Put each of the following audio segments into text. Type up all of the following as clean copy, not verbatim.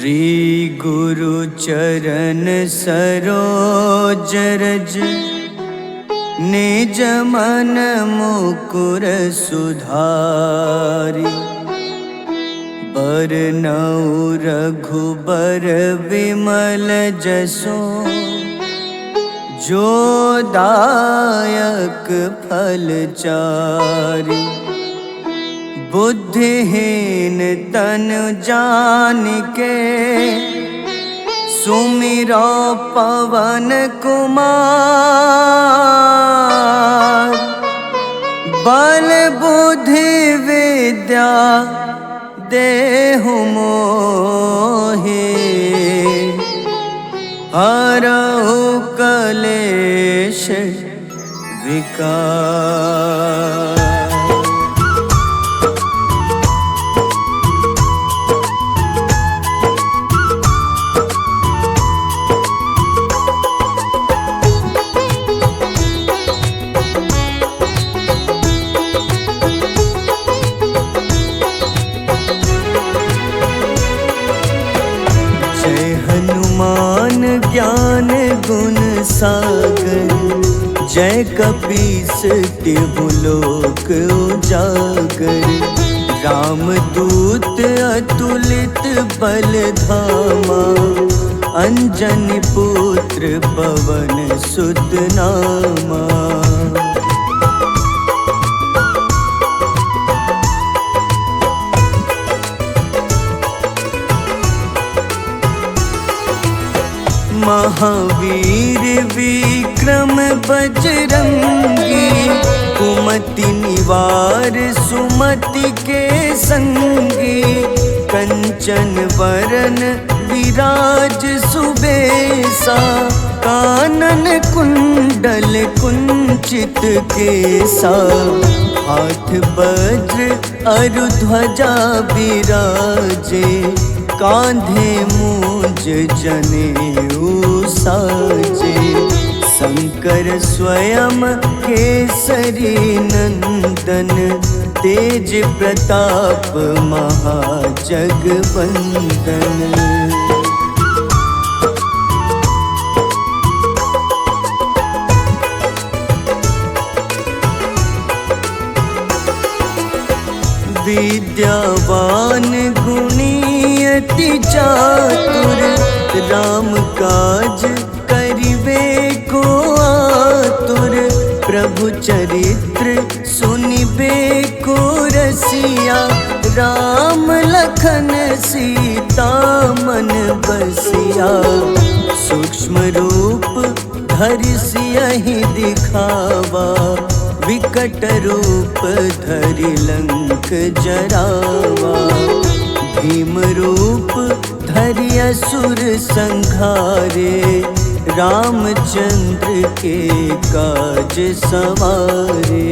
श्री गुरु चरण सरोज रज निज मन मुकुर सुधारि। बरनउँ रघुबर विमल जसो जो दायक फल चारि। बुद्धिहीन तनु जानिके सुमिरो पवन कुमार। बल बुद्धि विद्या देहु मोहि हरहु कलेश विकार। हनुमान ज्ञान गुण सागर जय कपीस तिहु लोक उजागर। रामदूत अतुलित बल धामा अंजनी पुत्र पवन सुत नामा। महावीर विक्रम बजरंगी कुमति निवार सुमति के संगी। कंचन वरन विराज सुबेसा कानन कुंडल कुंचित केसा। हाथ वज्र अरु ध्वजा बिराजे कांधे मूंज जनेऊ साजे। शंकर स्वयं केसरी नंदन तेज प्रताप महाजगवंदन। विद्यावान गुणी अति चातुर राम काज करिबे को आतुर। प्रभु चरित्र सुनिबे को रसिया राम लखन सीता मन बसिया। सूक्ष्म रूप धरि सियहि दिखावा विकट रूप धरि लंक जरावा। भीम रूप धरि असुर संहारे रामचंद्र के काज सवारे।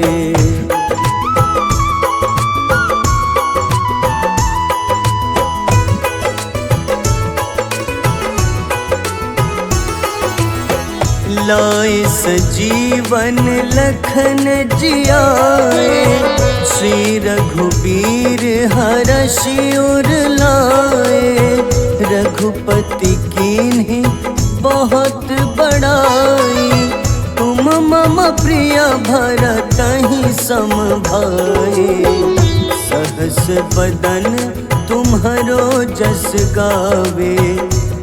लाए सजीवन लखन जियाए श्री रघुबीर हरषि उर लाए। रघुपति कीन्ही बहुत बड़ाई तुम मम प्रिय भरतहि सम भाई। सहस बदन तुम्हरो जस गावे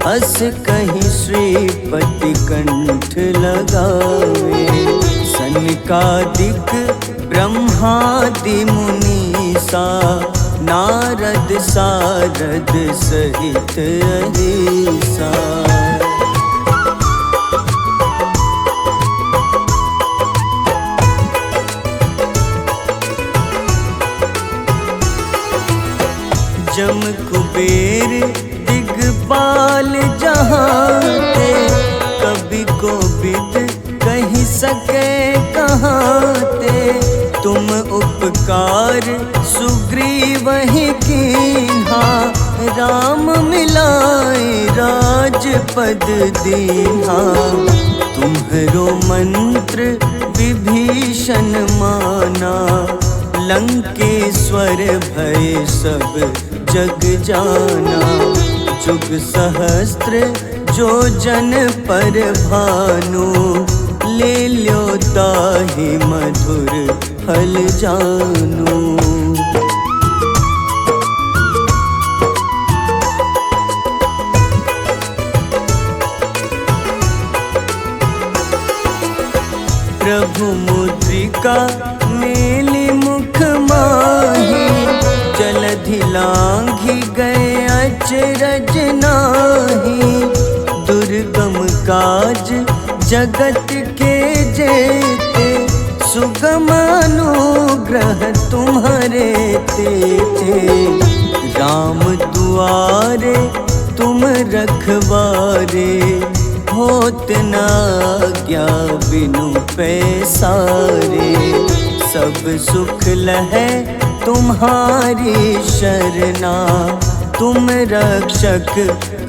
अस कहीं श्रीपति कंठ लगावे। सनकादिक ब्रह्मादि मुनीसा नारद सारद सहित अहिसा। जम कुबेर दिगपाल जहाँते कभी कोविद कही सके कहाँते। तुम उपकार सुग्रीवहि कीन्हा राम मिलाए राजपद दीन्हा। तुम्हरो मंत्र विभीषण माना लंकेश्वर भय सब जग जाना। जुग सहस्त्र जो जन पर भानु, ले ल्यो ताहि मधुर फल जानू। प्रभु मुद्रिका मेली मुख माही, जलधि लांघि गए अचरज नाही। दुर्गम काज जगत के जेते, सुगम अनुग्रह तुम्हारे तेते। राम दुआरे तुम रखवारे, होत न आज्ञा बिनु पैसारे। सब सुख लहै तुम्हारी शरणा, तुम रक्षक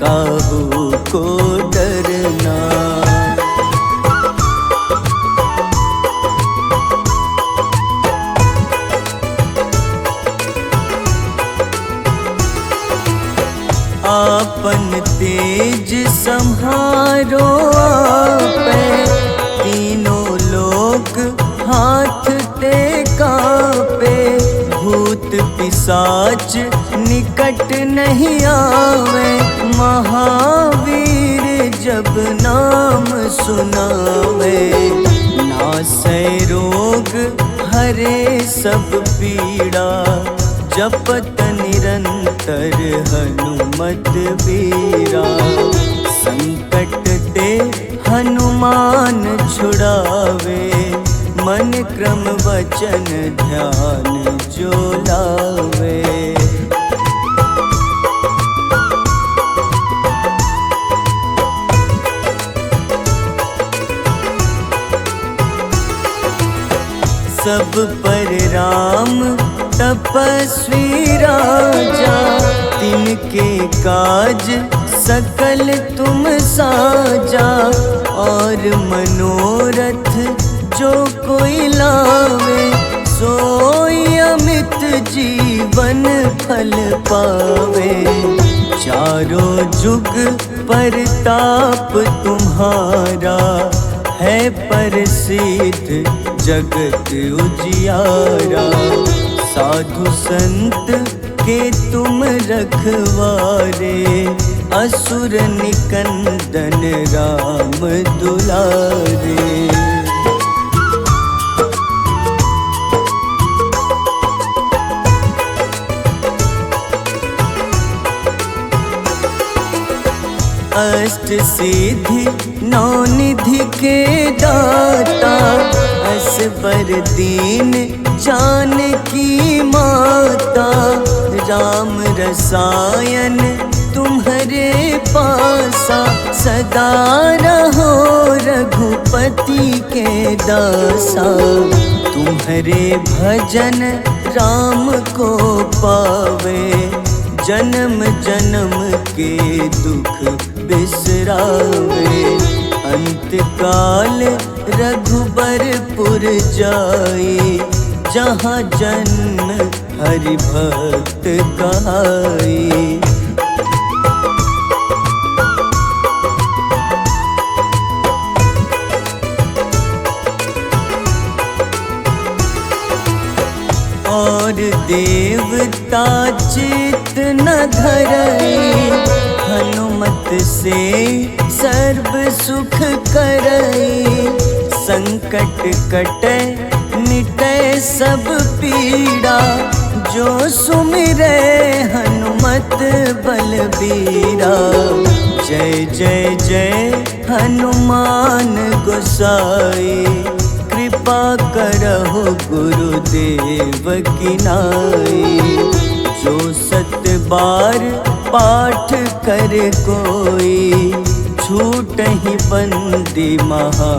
काहू को डरना। आपन तेज सम्हारो आपै, तीनों लोक हाथ ते कापे। भूत पिशाच निकट नहीं आवे, महावीर जब नाम सुनावे। नासै रोग हरे सब पीड़ा, जपत निरंतर हनुमत बीरा। संकट ते हनुमान छुड़ावे, मन क्रम वचन ध्यान जो लावे। सब पर राम तपस्वी राजा, तिनके काज सकल तुम साजा। और मनोरथ जो कोई लावे, सोई अमित जीवन फल पावे। चारों जुग परताप तुम्हारा, है प्रसिद्ध जगत उजियारा। साधु संत के तुम रखवारे, असुर निकंदन राम दुलारे। अष्ट सिद्धि नौ निधि के दाता, असबर दीन जानकी माता। राम रसायन तुम्हारे पासा, सदा रहो रघुपति के दासा। तुम्हारे भजन राम को पावे, जन्म जन्म के दुख बिसरावे। अंत काल रघुबरपुर जाई, जहाँ जन्म हरि भक्त कहाई। और देवता चित न धरई, हनुमत से सर्व सुख करई। संकट कटै मिटै सब पीड़ा, जो सुमिरै हनुमत बलबीरा। जय जय जय हनुमान गोसाई, कृपा करहु गुरुदेव की नाई। जो 7 बार पाठ कर कोई, छूटहि बंदी महा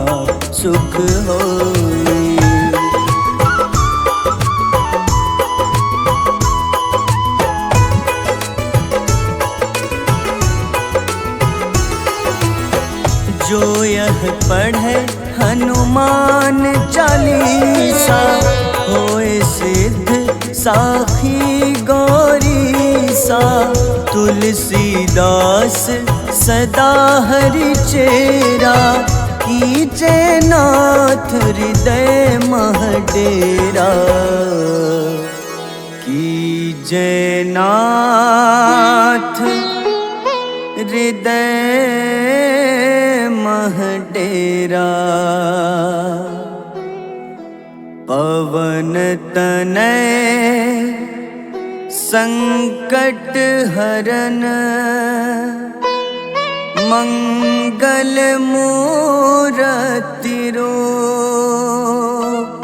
सुख होई। जो यह पढ़े हनुमान चालीसा, होए सिद्ध साखी गौरीसा। तुलसीदास सदा हरि चेरा, कीजे नाथ हृदय मह डेरा। कीजे नाथ हृदय मह डेरा। पवन तनय संकट हरन, मंगल मूरति रूप।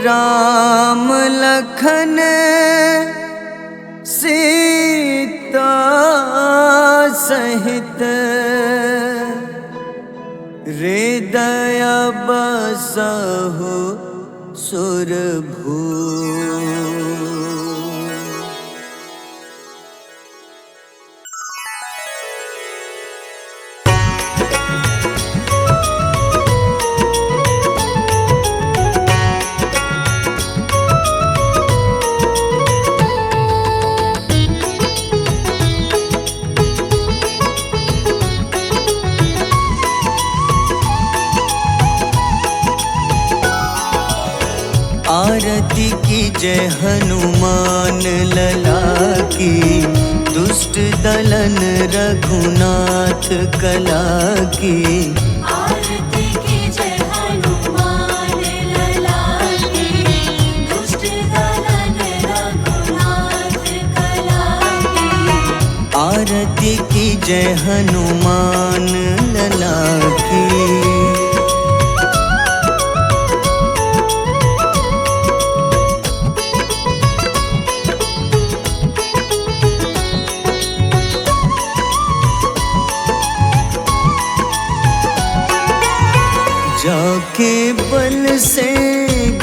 राम लखन सीता सहित, हृदय बसहु सुरभूप। आरती की जय हनुमान लला की, दुष्ट दलन रघुनाथ कला की। आरती की जय हनुमान लला की, दुष्ट दलन रघुनाथ कला की। आरती की जय हनुमान लला की। जाके बल से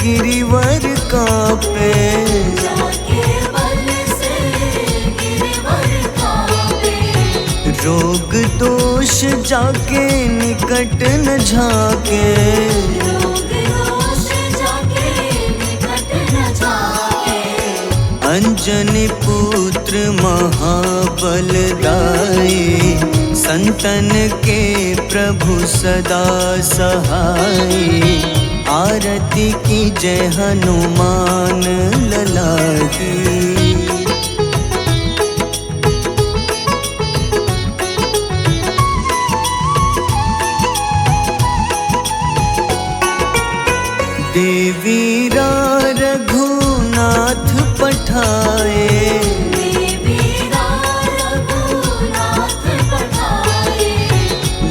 गिरिवर कांपे, जाके बल से गिरिवर कांपे। रोग दोष जाके निकट न झाके। रोग दोष जाके निकट न झाके। अंजनी पुत्र महाबलदाई, संतन के प्रभु सदा सहाय। आरती की जय हनुमान लला की। देवीरा रघुनाथ पठाए,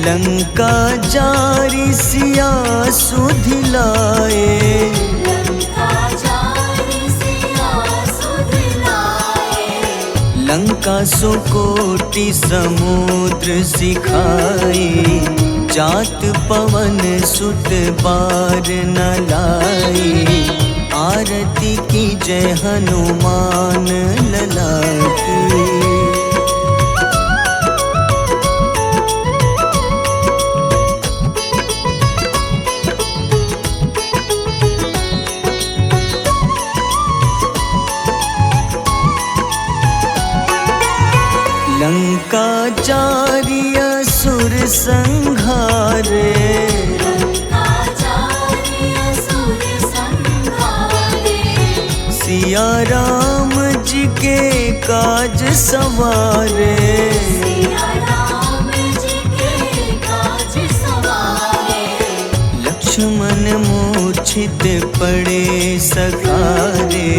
लंका जारी सिया सुधिलाए। लंका सुकोटि समुद्र सिखाए, जात पवन सुत बार न लाए। आरती की जय हनुमान लला की। लंका जारी असुर संहारे, सिया राम जी के काज सवारे। लक्ष्मण मूर्छित पड़े सखारे,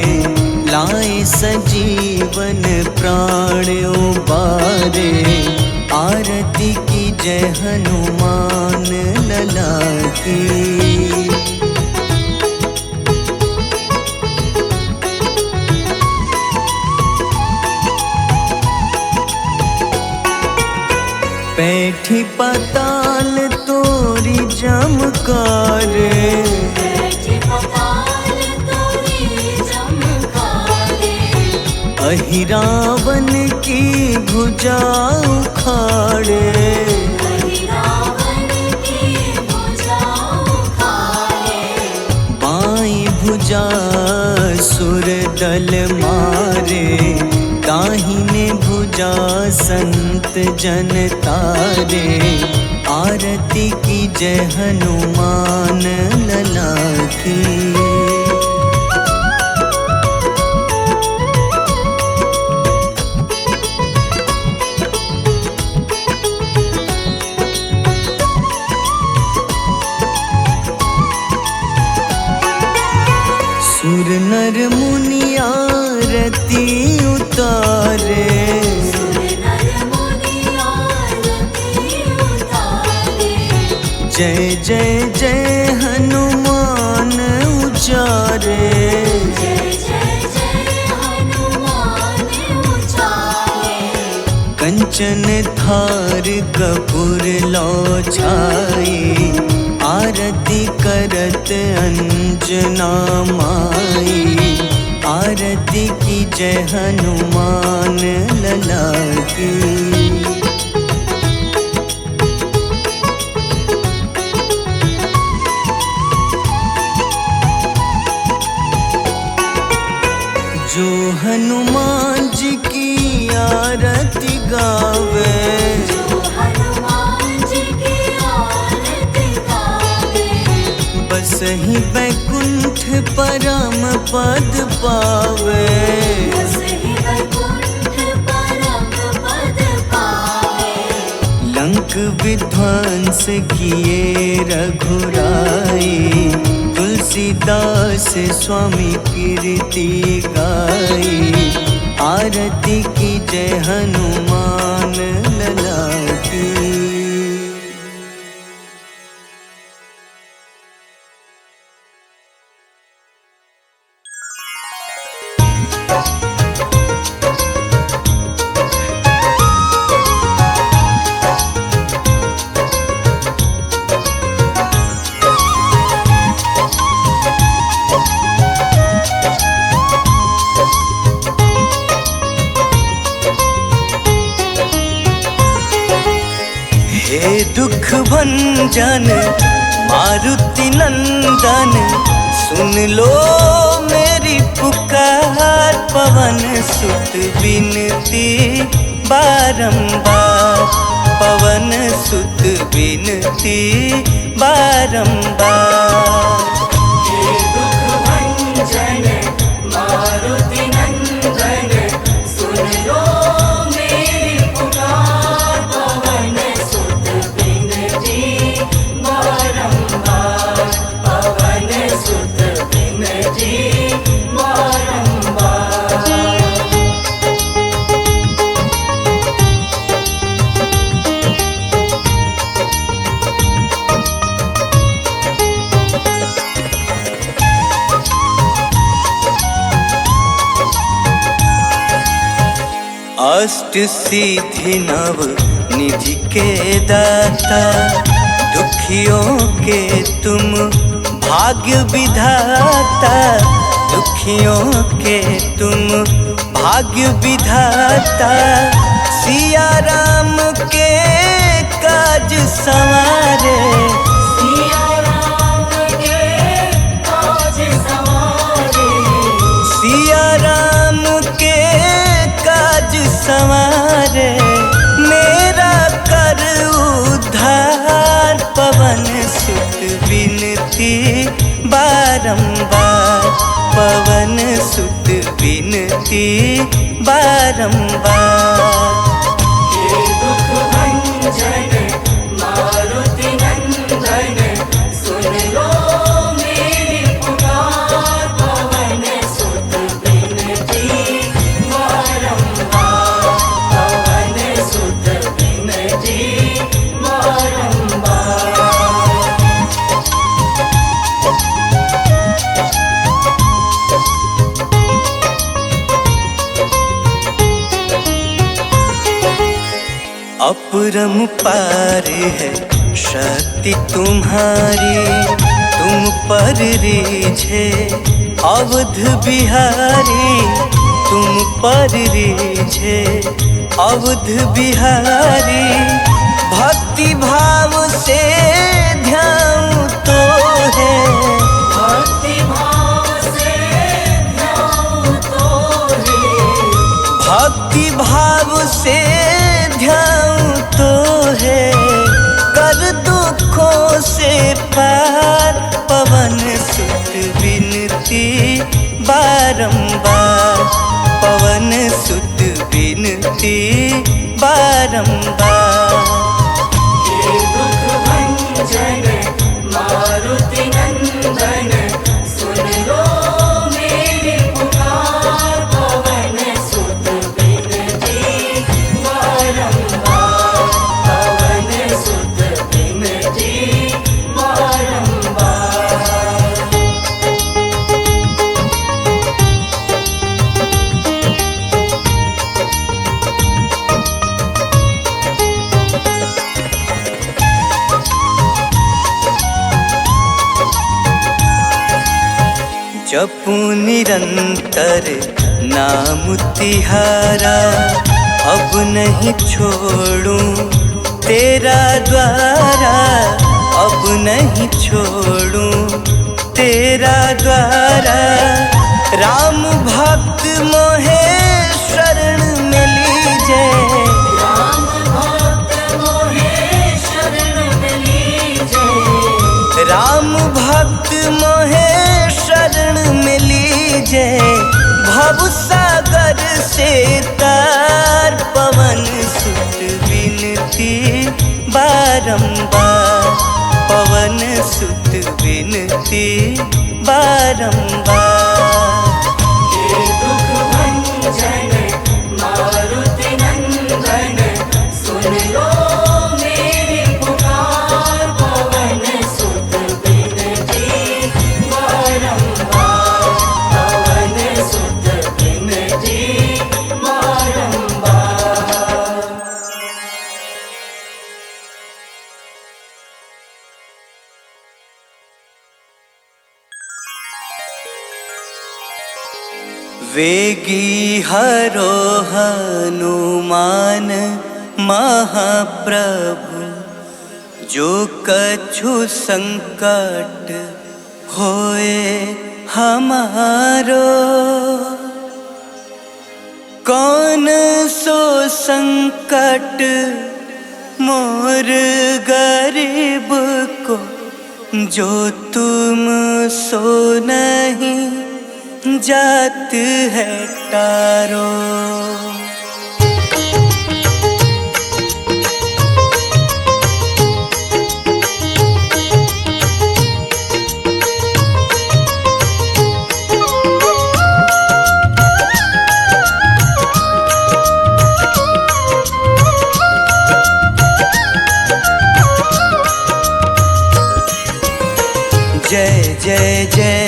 लाए सजीवन प्राण उबारे। आरती की जय हनुमान लला की। बैठी पाताल तोरी जमकारे, अहि रावण की भुजा उखाड़े। बाईं भुजा सुर दल मारे, दाहिने भुजा संत जन तारे, आरती की जय हनुमान लला की। सुर नर मुनि आरती उतारे, सुर नर मुनि आरती उतारे। जय जय जय हनुमान उचारे, जय जय जय हनुमान उचारे। कंचन थार कपूर लो छाई, आरती करत अंजना माई। आरती की जय हनुमान लला की। जो हनुमान जी की आरती गावे, जो हनुमान जी की आरती गावे। बस ही बैकुंठ परम पद पावे, बस ही वैकुंठ परम पद पावे। लंक विध्वंस किए रघुराई, तुलसीदास स्वामी कीर्ति गाई। आरती की जय हनुमान लला की। हे दुख भंजन मारुति नंदन, सुन लो मेरी पुकार। पवन सुत बिनती बारंबार, पवन सुत बिनती बारंबार। हे दुख भंजन मारुति नंदन, सुन लो मेरी पुकार। पवन सुत बिनती बारंबार, पवन सुत बिनती बारंबार। अष्ट सिद्धि नव निधि के दाता, दुखियों के तुम भाग्य विधाता। दुखियों के तुम भाग्य विधाता, सिया राम के काज संवारे। सिया राम के काज संवारे, सिया राम के काज संवारे। मेरा कर उद्धार, पवन सुत बिनती बारंबार, पवन सुत बिनती बारंबार। हे दुख भंजन मारुति नंदन, सुन लो मेरी पुकार। पवन सुत बिनती बारंबार, पवन सुत बिनती बारंबार। अपरंपार है शक्ति तुम्हारी, तुम पर रीझे अवध बिहारी। तुम पर रीझे अवध बिहारी। भक्ति भाव से ध्यान तो है, भक्ति भाव से ध्यान तो है। भक्त भक्ति भाव से ध्यान तो है, कर दुखों से पार। पवन सुत विनती बारंबार, पवन सुत विनती बारंबार। हे दुख भंजन मारुति नंदन, सुन लो मेरी पुकार। पवन सुत विनती बारंबार, पवन सुत विनती बारंबार। जपू निरंतर नाम तिहारा, अब नहीं छोड़ूं तेरा द्वारा, अब नहीं छोड़ूं तेरा द्वारा। राम भक्त मोहे शरण में लीजे, राम भक्त मोहे शरण में लीजे, राम भक्त मोहे शरण में लीजे। भव सागर से तार, पवन सुत विनती बारंबार, पवन सुत विनती बारंबार। हे दुख भंजन मारुति नंदन, सुन लो मेरी पुकार। पवन सुत विनती बारंबार, पवन सुत विनती बारंबार। वेगी हरो हनुमान महाप्रभु, जो कछु संकट होए हमारो। कौन सो संकट मोर गरीब को, जो तुम सो नहीं जात है टारो। जय जय जय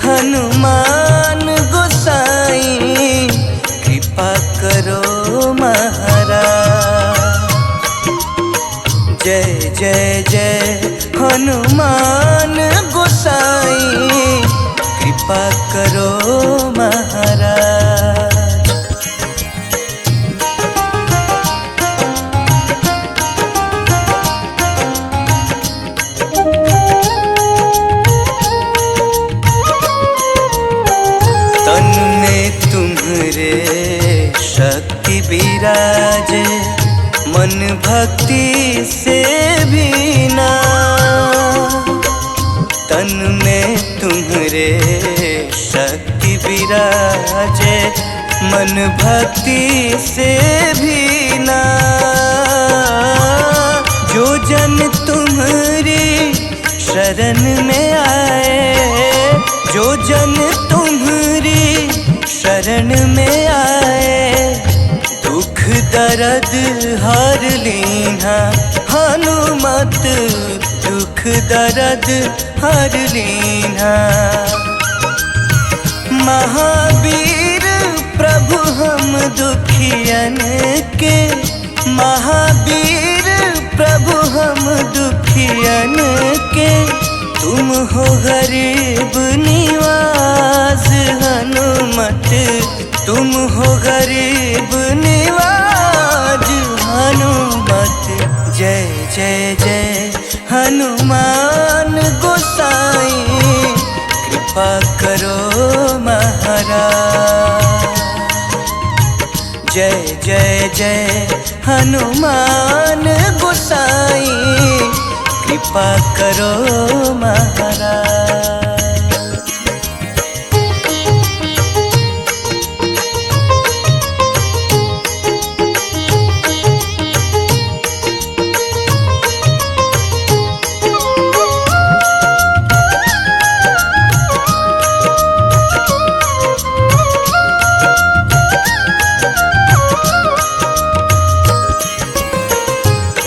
हनुमान गोसाई, कृपा करो महाराज। जय जय जय हनुमान गोसाई, कृपा करो महाराज। तन में तुम्हारे शक्ति विराजे, मन भक्ति से भी ना। तन में तुम्हारे शक्ति विराजे, मन भक्ति से भी ना। जो जन तुम्हारी शरण में आए, जो जन तुम्हारी शरण में आए, दुख दर्द हर लीना। हनुमत दुख दर्द हर लीना। महावीर प्रभु हम दुखियन के, महावीर प्रभु हम दुखियन के। तुम हो गरीब निवास हनुमत, तुम हो गरीब निवाज हनुमत। जय जय जय हनुमान गोसाई, कृपा करो महाराज। जय जय जय हनुमान गोसाई, कृपा करो महाराज।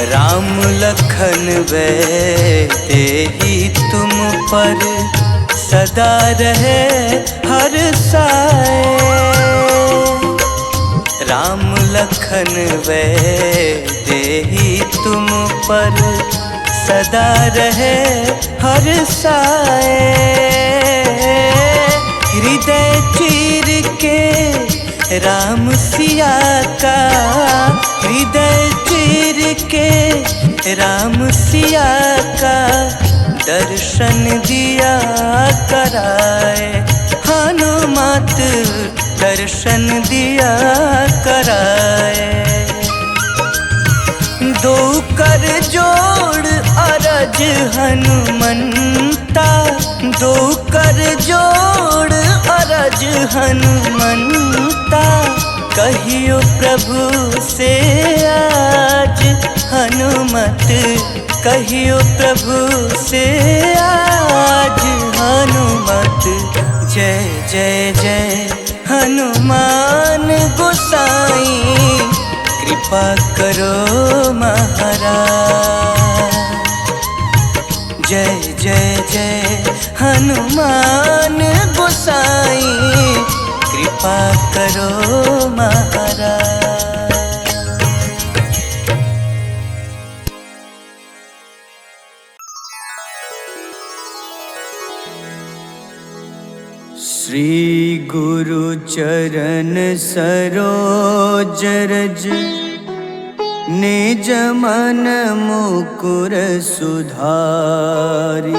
राम लखन वे तेहि तुम पर सदा रहे हर साए। राम लखन वे तेहि तुम पर सदा रहे हर साए। हृदय चीर के राम सिया का, हृदय चीर के राम सिया का दर्शन दिया कराए। हनुमत दर्शन दिया कराए। दो कर जोड़ अरज हनुमंता, दो कर जोड़ अरज हनुमंता। कहियो प्रभु से आज हनुमत, कहियो प्रभु से आज हनुमत। जय जय जय हनुमान गोसाई, कृपा करो महाराज। जय जय जय हनुमान गोसाई, कृपा करो महाराज। श्री गुरु चरण सरोज रज, निज मन मुकुर सुधारि।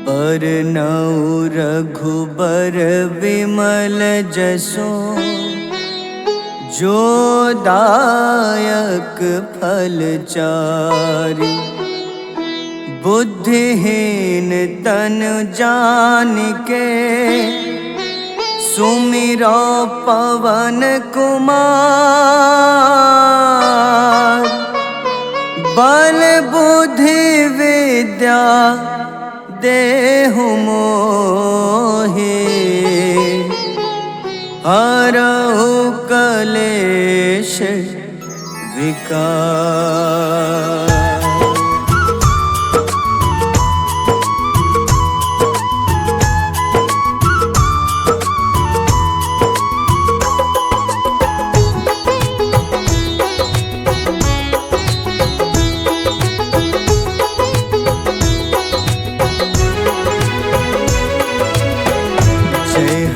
बरनउँ रघुबर विमल जसो, जो दायक फल चारि। बुद्धिहीन तनु जानिके, सुमिरो पवन कुमार। बल बुद्धि विद्या देहु मोहि, हरहु कलेश विकार।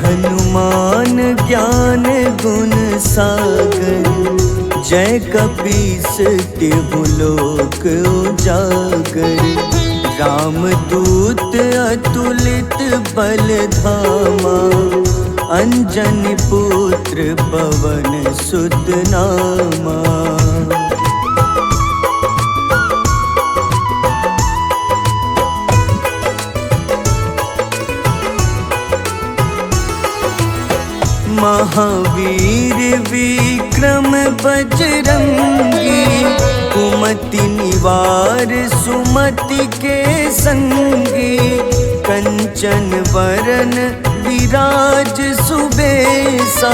हनुमान ज्ञान गुण सागर, जय कपीस तिहु लोक उजागर। रामदूत अतुलित बल धामा, अंजनी पुत्र पवन सुत नामा। महावीर विक्रम बजरंगी, कुमति निवार सुमति के संगी। कंचन वरन विराज सुबेसा,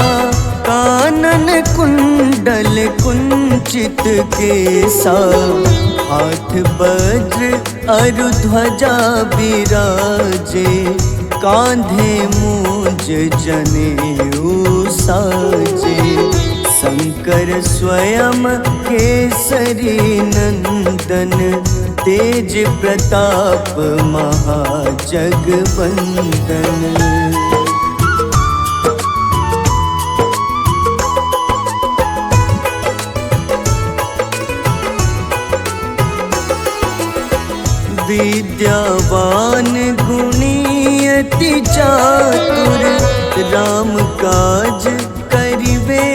कानन कुंडल कुंचित केसा। हाथ वज्र अरु ध्वजा बिराजे, कांधे मूंज जनेऊ साजे। शंकर स्वयं केसरी नंदन, तेज प्रताप महाजगवंदन। विद्यावान गुणी अति चातुर, राम काज करिबे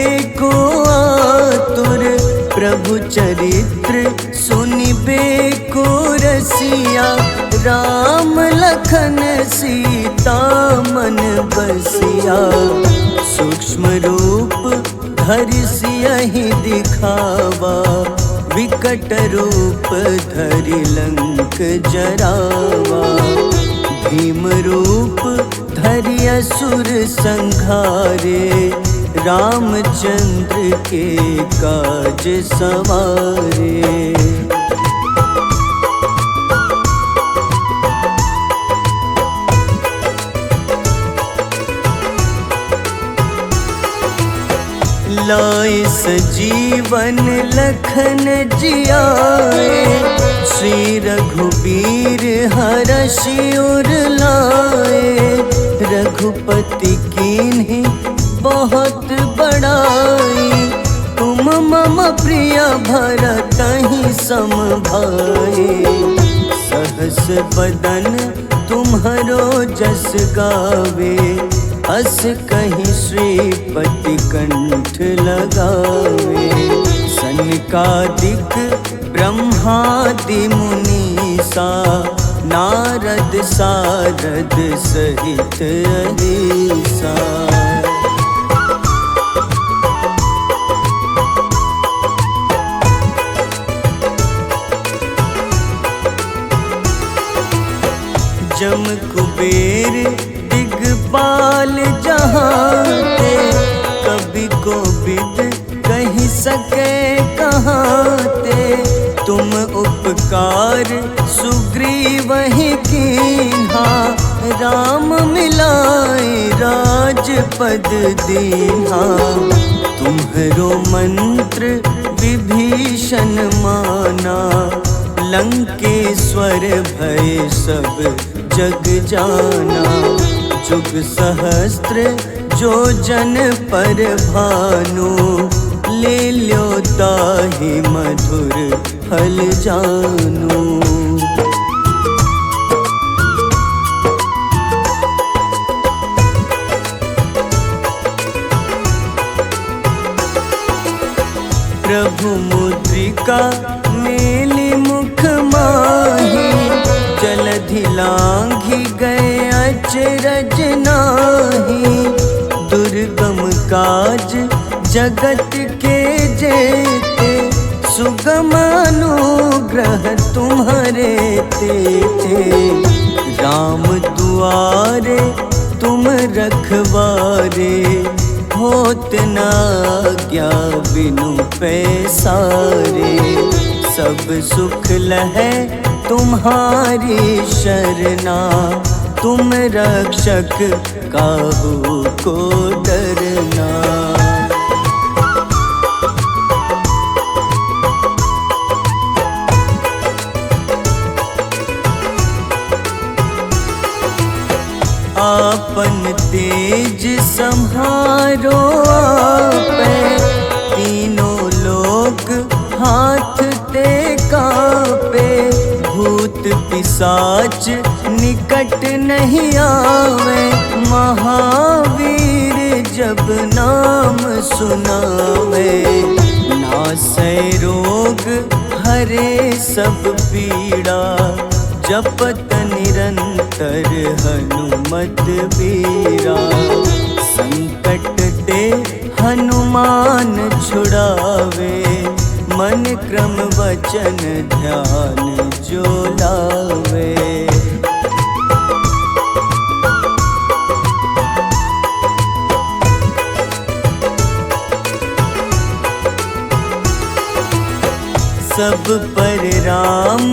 चरित्र सुनिबे को रसिया, राम लखन सीता मन बसिया। सूक्ष्म रूप धरि सियहि दिखावा, विकट रूप धरि लंक जरावा। भीम रूप धरि असुर संहारे, रामचंद्र के काज सवारे। लाए सजीवन लखन जियाए, श्री रघुबीर हरषि उर लाए। रघुपति कीन्ही बहुत बड़ाई, तुम मम प्रिय भरतहि सम भाई। सहस बदन तुम्हरो जस गावे, अस कहीं श्रीपति कंठ लगावे। सनकादिक ब्रह्मादि मुनीसा, नारद सारद सहित अहिसा। जम कुबेर दिगपाल जहाते, कवि कोविद कहि सके कहाते। तुम उपकार सुग्रीवहि कीन्हा, राम मिलाए राजपद दीन्हा। तुम्हरो मंत्र विभीषण माना, लंकेश्वर भय सब जग जाना। जुग सहस्त्र जो जन पर भानु, ले ल्यो ताहि मधुर फल जानू। प्रभु मुद्रिका मेली मुख माही, जलधि लांघि गए अचरज नाही। दुर्गम काज जगत के जेते, सुगम अनुग्रह तुम्हारे तेते। राम दुआरे तुम रखवारे, होत न आज्ञा बिनु पैसारे। सब सुख लहै तुम्हारी शरणा, तुम रक्षक काहू को डरना। आपन तेज सम्हारो आपै, तीनों लोक हाथ ते कापे। भूत पिशाच निकट नहीं आवे, महावीर जब नाम सुनावे। नासै रोग हरे सब पीड़ा, जपत निरंतर हनुमत बीरा। संकट ते हनुमान छुड़ावे, मन क्रम वचन ध्यान जो लावे। सब पर राम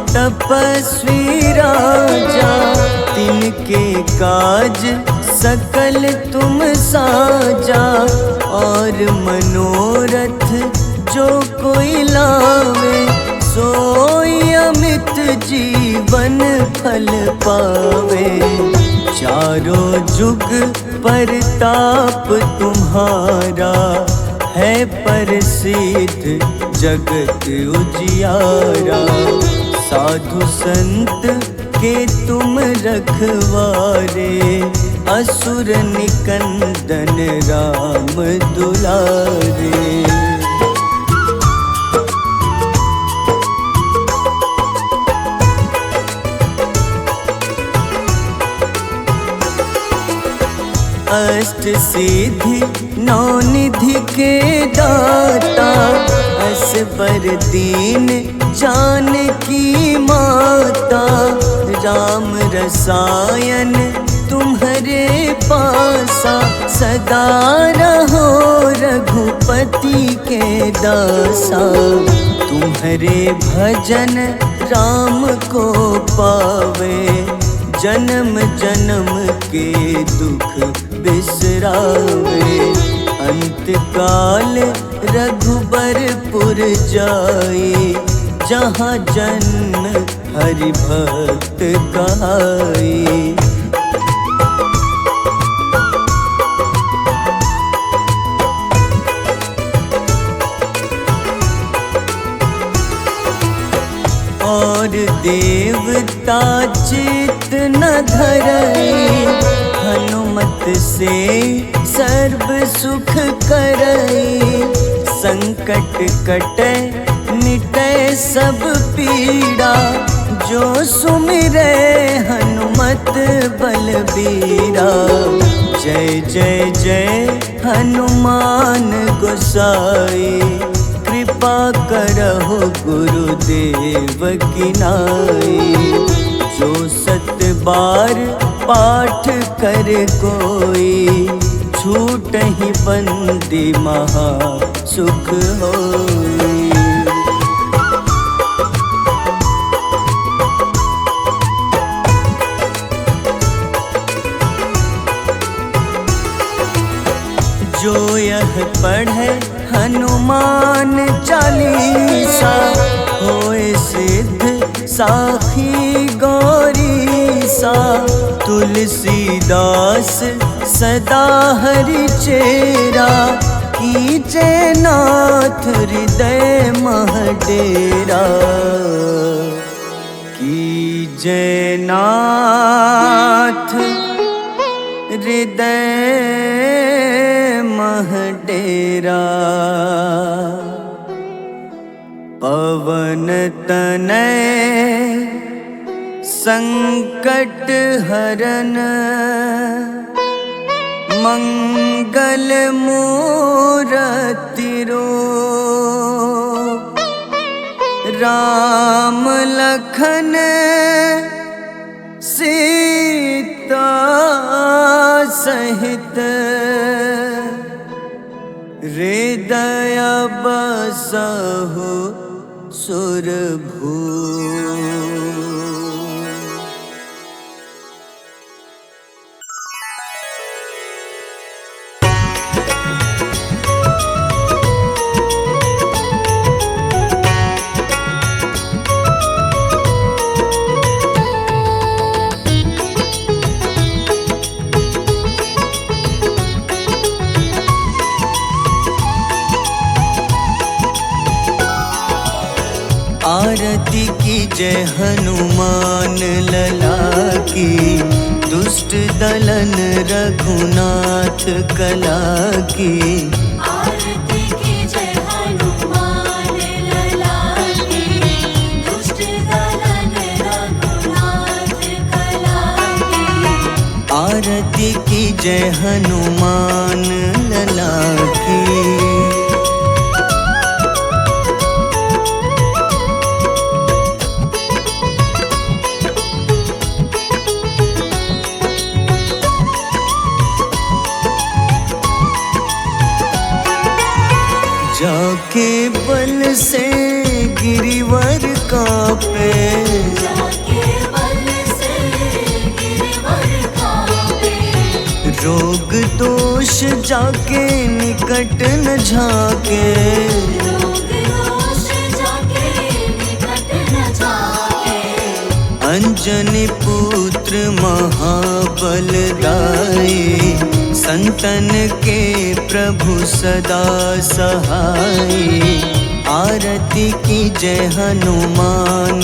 तपस्वी राजा, तिनके काज सकल तुम साजा। और मनोरथ जो कोई लावे, सोई अमित जीवन फल पावे। चारों जुग परताप तुम्हारा, है प्रसिद्ध जगत उजियारा। साधु संत के तुम रखवारे, असुर निकंदन राम दुलारे। अष्ट सिद्धि नौ निधि के दाता, असबर दीन जानकी माता। राम रसायन तुम्हारे पासा, सदा रहो रघुपति के दासा। तुम्हारे भजन राम को पावे, जन्म जन्म के दुख बिसरावे। अंत काल रघुबरपुर जाई, जहाँ जन्म हरि भक्त कहाई। और देवता चित न धरई, हनुमत से सर्व सुख करई। संकट कटे मिटे सब पीड़ा, जो सुमिरे हनुमत बलबीरा। जय जय जय हनुमान गोसाई, कृपा करहु गुरुदेव की नाई। जो सत बार पाठ कर कोई, छूटहि बंदी महा सुख होई। जो यह पढ़े हनुमान चालीसा, होए सिद्ध साखी गौरीसा। तुलसीदास सदा हरि चेरा, कीजे नाथ हृदय मह डेरा। कीजे नाथ हृदय मह डेरा। पवन तनय संकट हरन, मंगल मूरति रूप। राम लखन सीता सहित, हृदय बसहु सुरभूप। आरती की जय हनुमान लला की, दुष्ट दलन रघुनाथ कला की। आरती की जय हनुमान लला की, दुष्ट दलन रघुनाथ कला की। आरती की जय हनुमान लला की। जाके बल से गिरिवर कांपे, जाके बल से गिरिवर कांपे। रोग दोष जाके निकट न झाके, रोग दोष जाके निकट न झाके। अंजनी पुत्र महाबलदाई, संतन के प्रभु सदा सहाय। आरती की जय हनुमान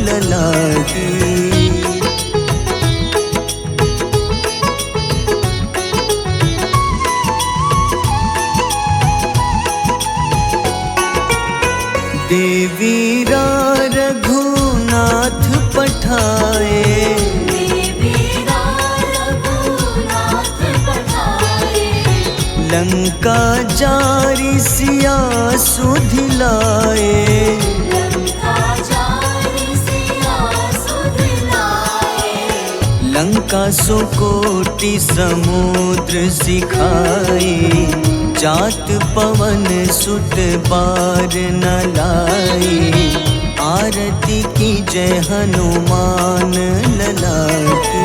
लला की। देवीरा रघुनाथ पठाए, देवीरा रघुनाथ पठाए। लंका जारी सिया सुधिलाए, लंका जारी सिया सुधिलाए। लंका सो कोटि समुद्र सिखाए, जात पवन सुत बार न लाए। आरती की जय हनुमान लला की।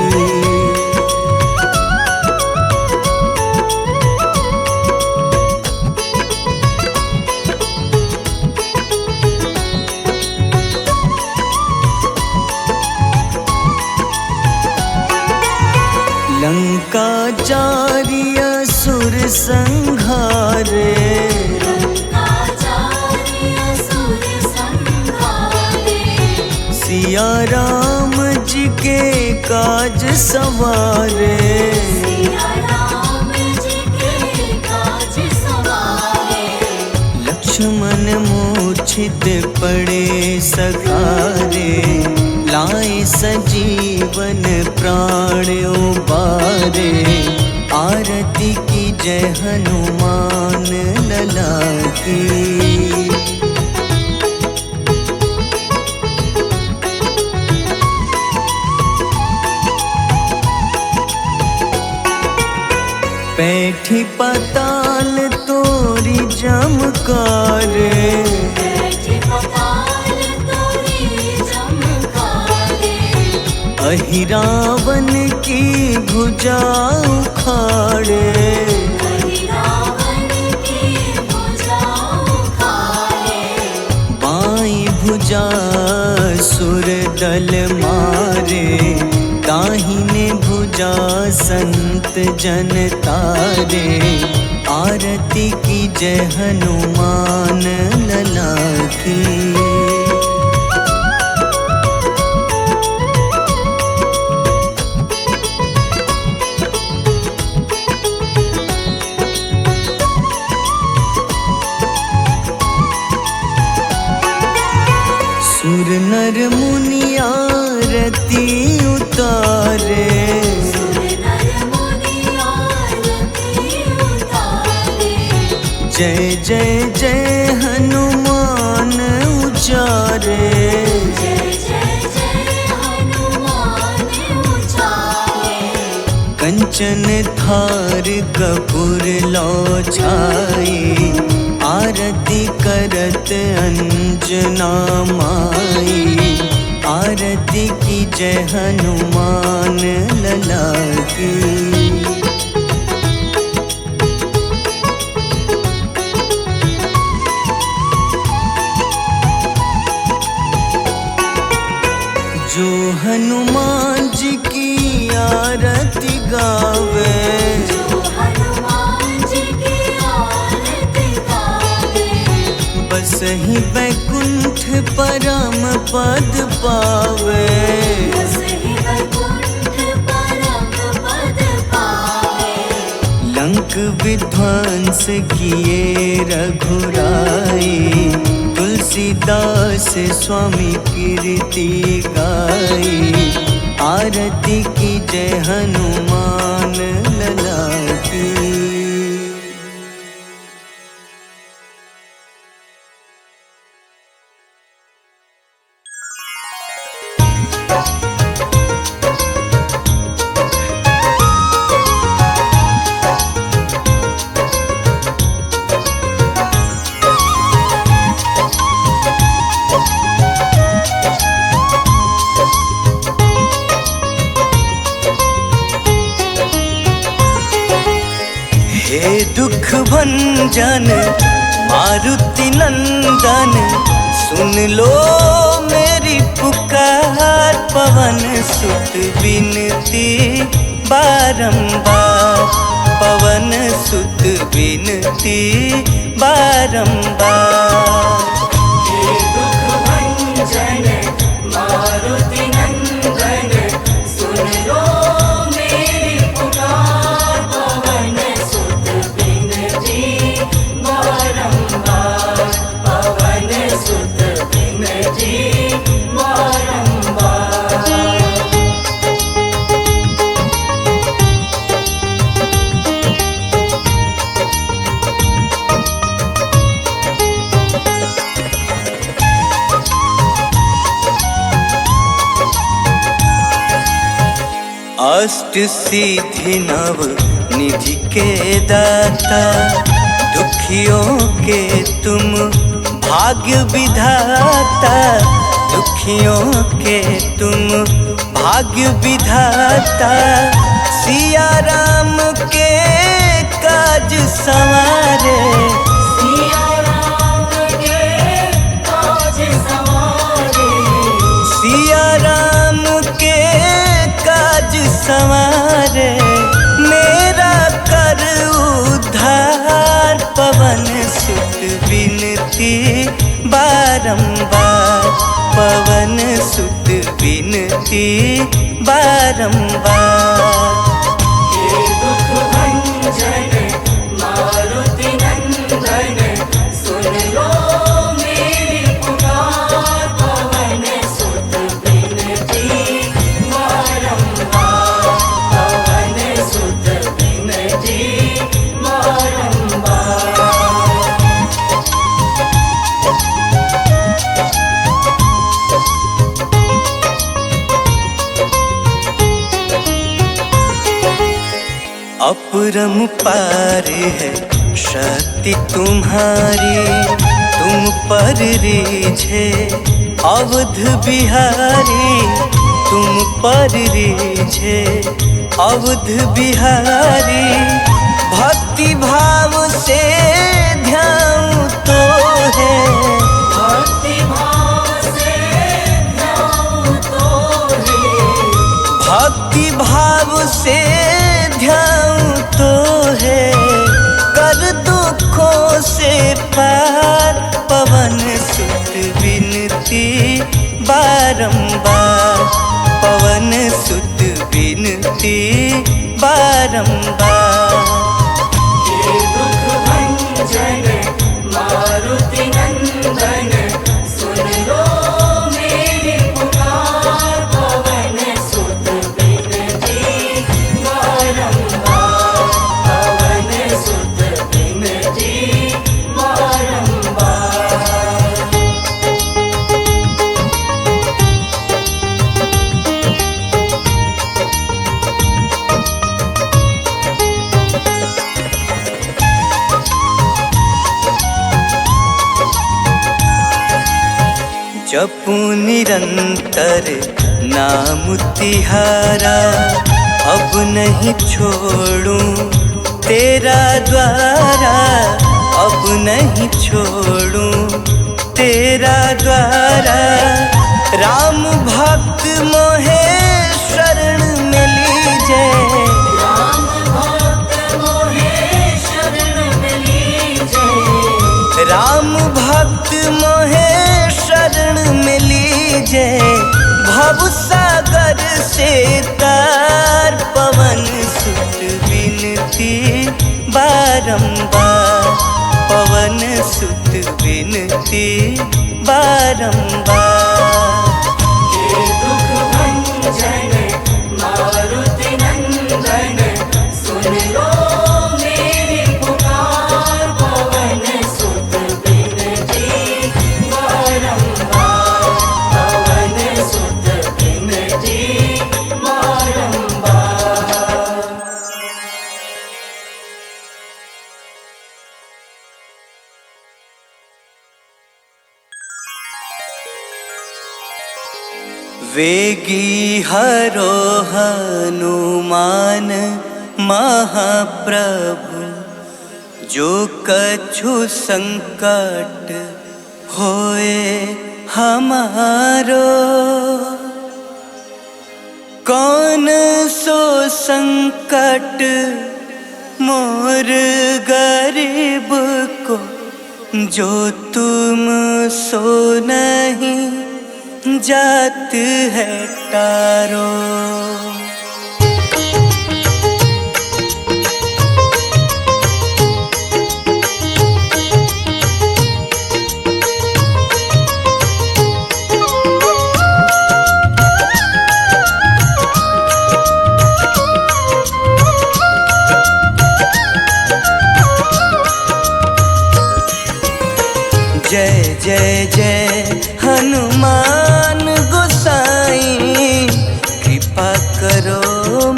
लंका जारी असुर संहारे, लंका जारी असुर संहारे। सिया राम जी के काज सवारे, सिया राम जी के काज सवारे। लक्ष्मण मूर्छित पड़े सखारे, लाए सजीवन प्राण उबारे। आरती की जय हनुमान लला की। बैठी पाताल तोरी जमकारे, बैठी पाताल तोरी जमकारे। अहि रावण की भुजा उखाड़े, अहि रावण की भुजा उखाड़े। बाईं भुजा सुर दल मारे, दाहिने भुजा संत जन तारे। आरती की जय हनुमान लला की। सुर नर मुनि आरती उतारे, सुर नर मुनि आरती उतारे। जय जय जय हनुमान उचारे। जय जय जय हनुमान उचारे। कंचन थार कपूर लो छाए, आरती करत अंजना माई। आरती की जय हनुमान लला की। जो हनुमान जी की आरती गावे, जो हनुमान जी की आरती गावे। बस ही वैकुंठ परम पद पावे। बस ही वैकुंठ परम पद पावे। लंक विध्वंस किए रघुराई, तुलसीदास स्वामी कीर्ति गाई। आरती की जय हनुमान लला की। हे दुख भंजन मारुति नंदन, सुन लो मेरी पुकार। पवन सुत विनती बारंबार, पवन सुत विनती बारंबार। हे दुख भंजन मारुति नंदन, सुन लो मेरी पुकार। पवन सुत विनती बारंबार, पवन सुत विनती बारंबार। अष्ट सिद्धि नव निधि के दाता, दुखियों के तुम भाग्य विधाता, दुखियों के तुम भाग्य विधाता। सिया राम के काज संवारे, सिया राम के काज संवारे, सिया राम के काज संवारे। मेरा कर उद्धार, पवन सुत विनती बारंबार, पवन सुत विनती बारंबार। हे दुख भंजन मारुति नंदन, सुन लो मेरी पुकार, पवन सुत विनती बारंबार, पवन सुत विनती बारंबार। अपरंपार है शक्ति तुम्हारी, तुम पर रीझे अवध बिहारी, तुम पर रीझे अवध बिहारी। भक्ति भाव से ध्यान तो है, भक्ति भाव से ध्यान तो है, भक्ति भाव से ध्यान तो है। कर दुखों से पार, पवन सुत विनती बारंबार, पवन सुत विनती बारंबार। हे दुख भंजन मारुति नंदन, सुन लो मेरी पुकार, पवन सुत विनती बारंबार, पवन सुत विनती बारंबार। जपू निरंतर नाम तिहारा, अब नहीं छोड़ूं तेरा द्वारा, अब नहीं छोड़ूं तेरा द्वारा। राम भक्त मोहे शरण में लीजे, राम भक्त मोहे शरण में लीजे, राम भक्त मोहे शरण में लीजे। भव सागर से तार, पवन सुत विनती बारंबार, पवन सुत विनती बारंबार। हे दुख भंजन मारुति नंदन, सुन लो मेरी पुकार, पवन सुत विनती बारंबार, पवन सुत विनती बारंबार। वेगी हरो हनुमान महाप्रभु, जो कछु संकट होए हमारो। कौन सो संकट मोर गरीब को, जो तुम सो नहीं जात है तारो। जय जय जय हनुमान गोसाई, कृपा करो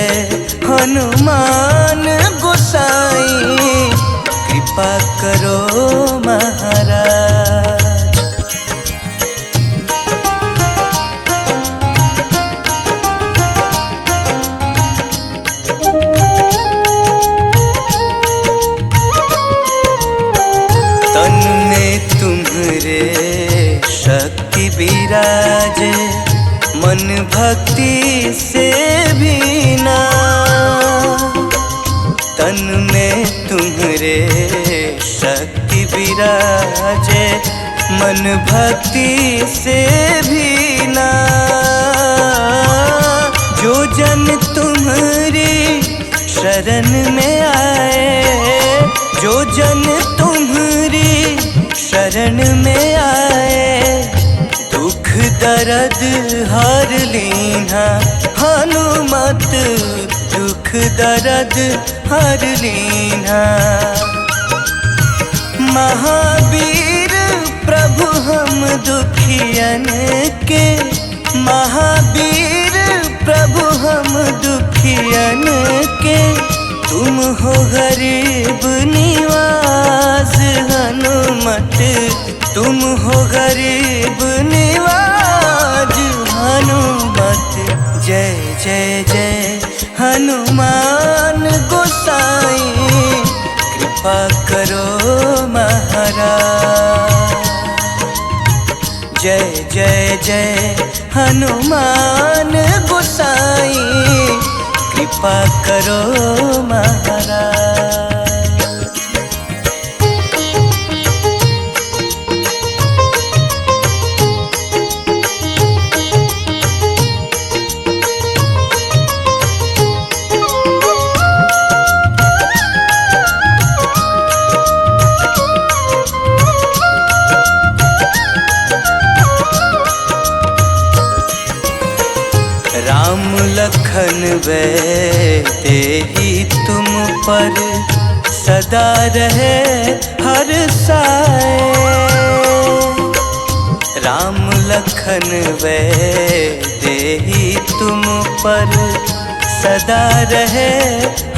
जय हनुमान गोसाई, कृपा करो महाराज। तन में तुम्हारे शक्ति विराजे, मन भक्ति से भी ना। तन में तुम्हारे शक्ति विराजे, मन भक्ति से भी ना। जो जन तुम्हारी शरण में आए, जो जन तुम्हारी शरण में आए, दुख दर्द हर लीना। हनुमत दुख दर्द हर लीना। महावीर प्रभु हम दुखियन के, महावीर प्रभु हम दुखियन के, तुम हो गरीब निवास। हनुमत तुम हो गरीब निवाज। हनुमत जय जय जय हनुमान गोसाई, कृपा करो महाराज। जय जय जय हनुमान गोसाई, कृपा करो महाराज। राम लखन वे तेहि तुम पर, सदा रहे हर साए। राम लखन वे तेहि तुम पर, सदा रहे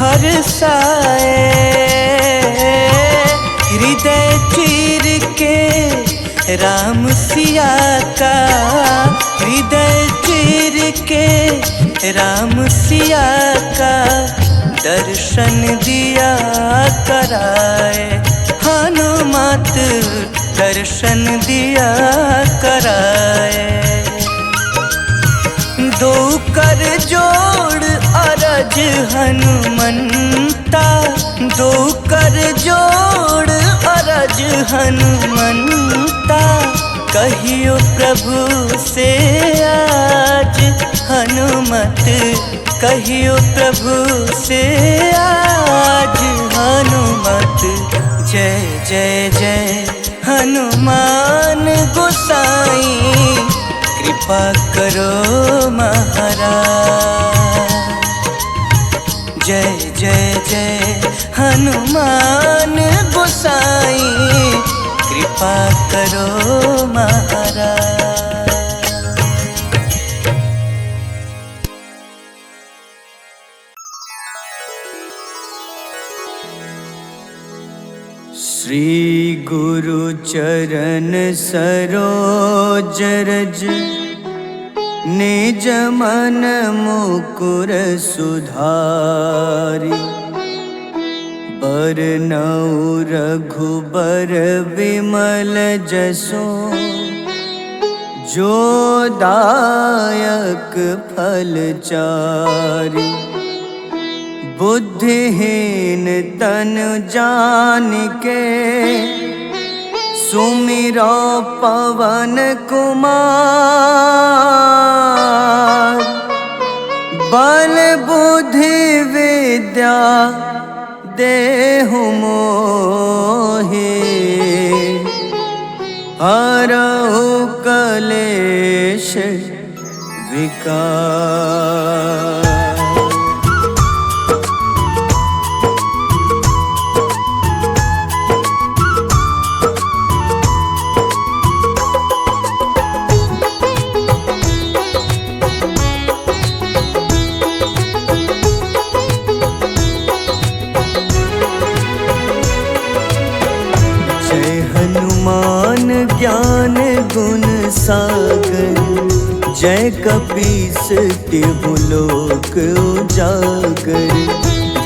हर साए। हृदय चीर के राम सिया का, हृदय चीर के राम सिया का, दर्शन दिया कराए। हनुमत दर्शन दिया कराए। दो कर जोड़ अरज हनुमंता, दो कर जोड़ अरज हनुमंता, कहियो प्रभु से आज। हनुमत कहियो प्रभु से आज। हनुमत जय जय जय हनुमान गोसाई, कृपा करो महाराज। जय जय जय हनुमान गोसाई, कृपा करो महाराज। श्री गुरु चरण सरोज रज, निज मन मुकुर सुधारी। बरनउँ रघुबर विमल जसो, जो दायक फल चारि। बुद्धिहीन तनु जानिके, सुमिरो पवन कुमार। बल बुद्धि विद्या देहु मोहि, हरहु कलेश विकार। ज्ञान गुण सागर, जय कपीस तिहु लोक उजागर।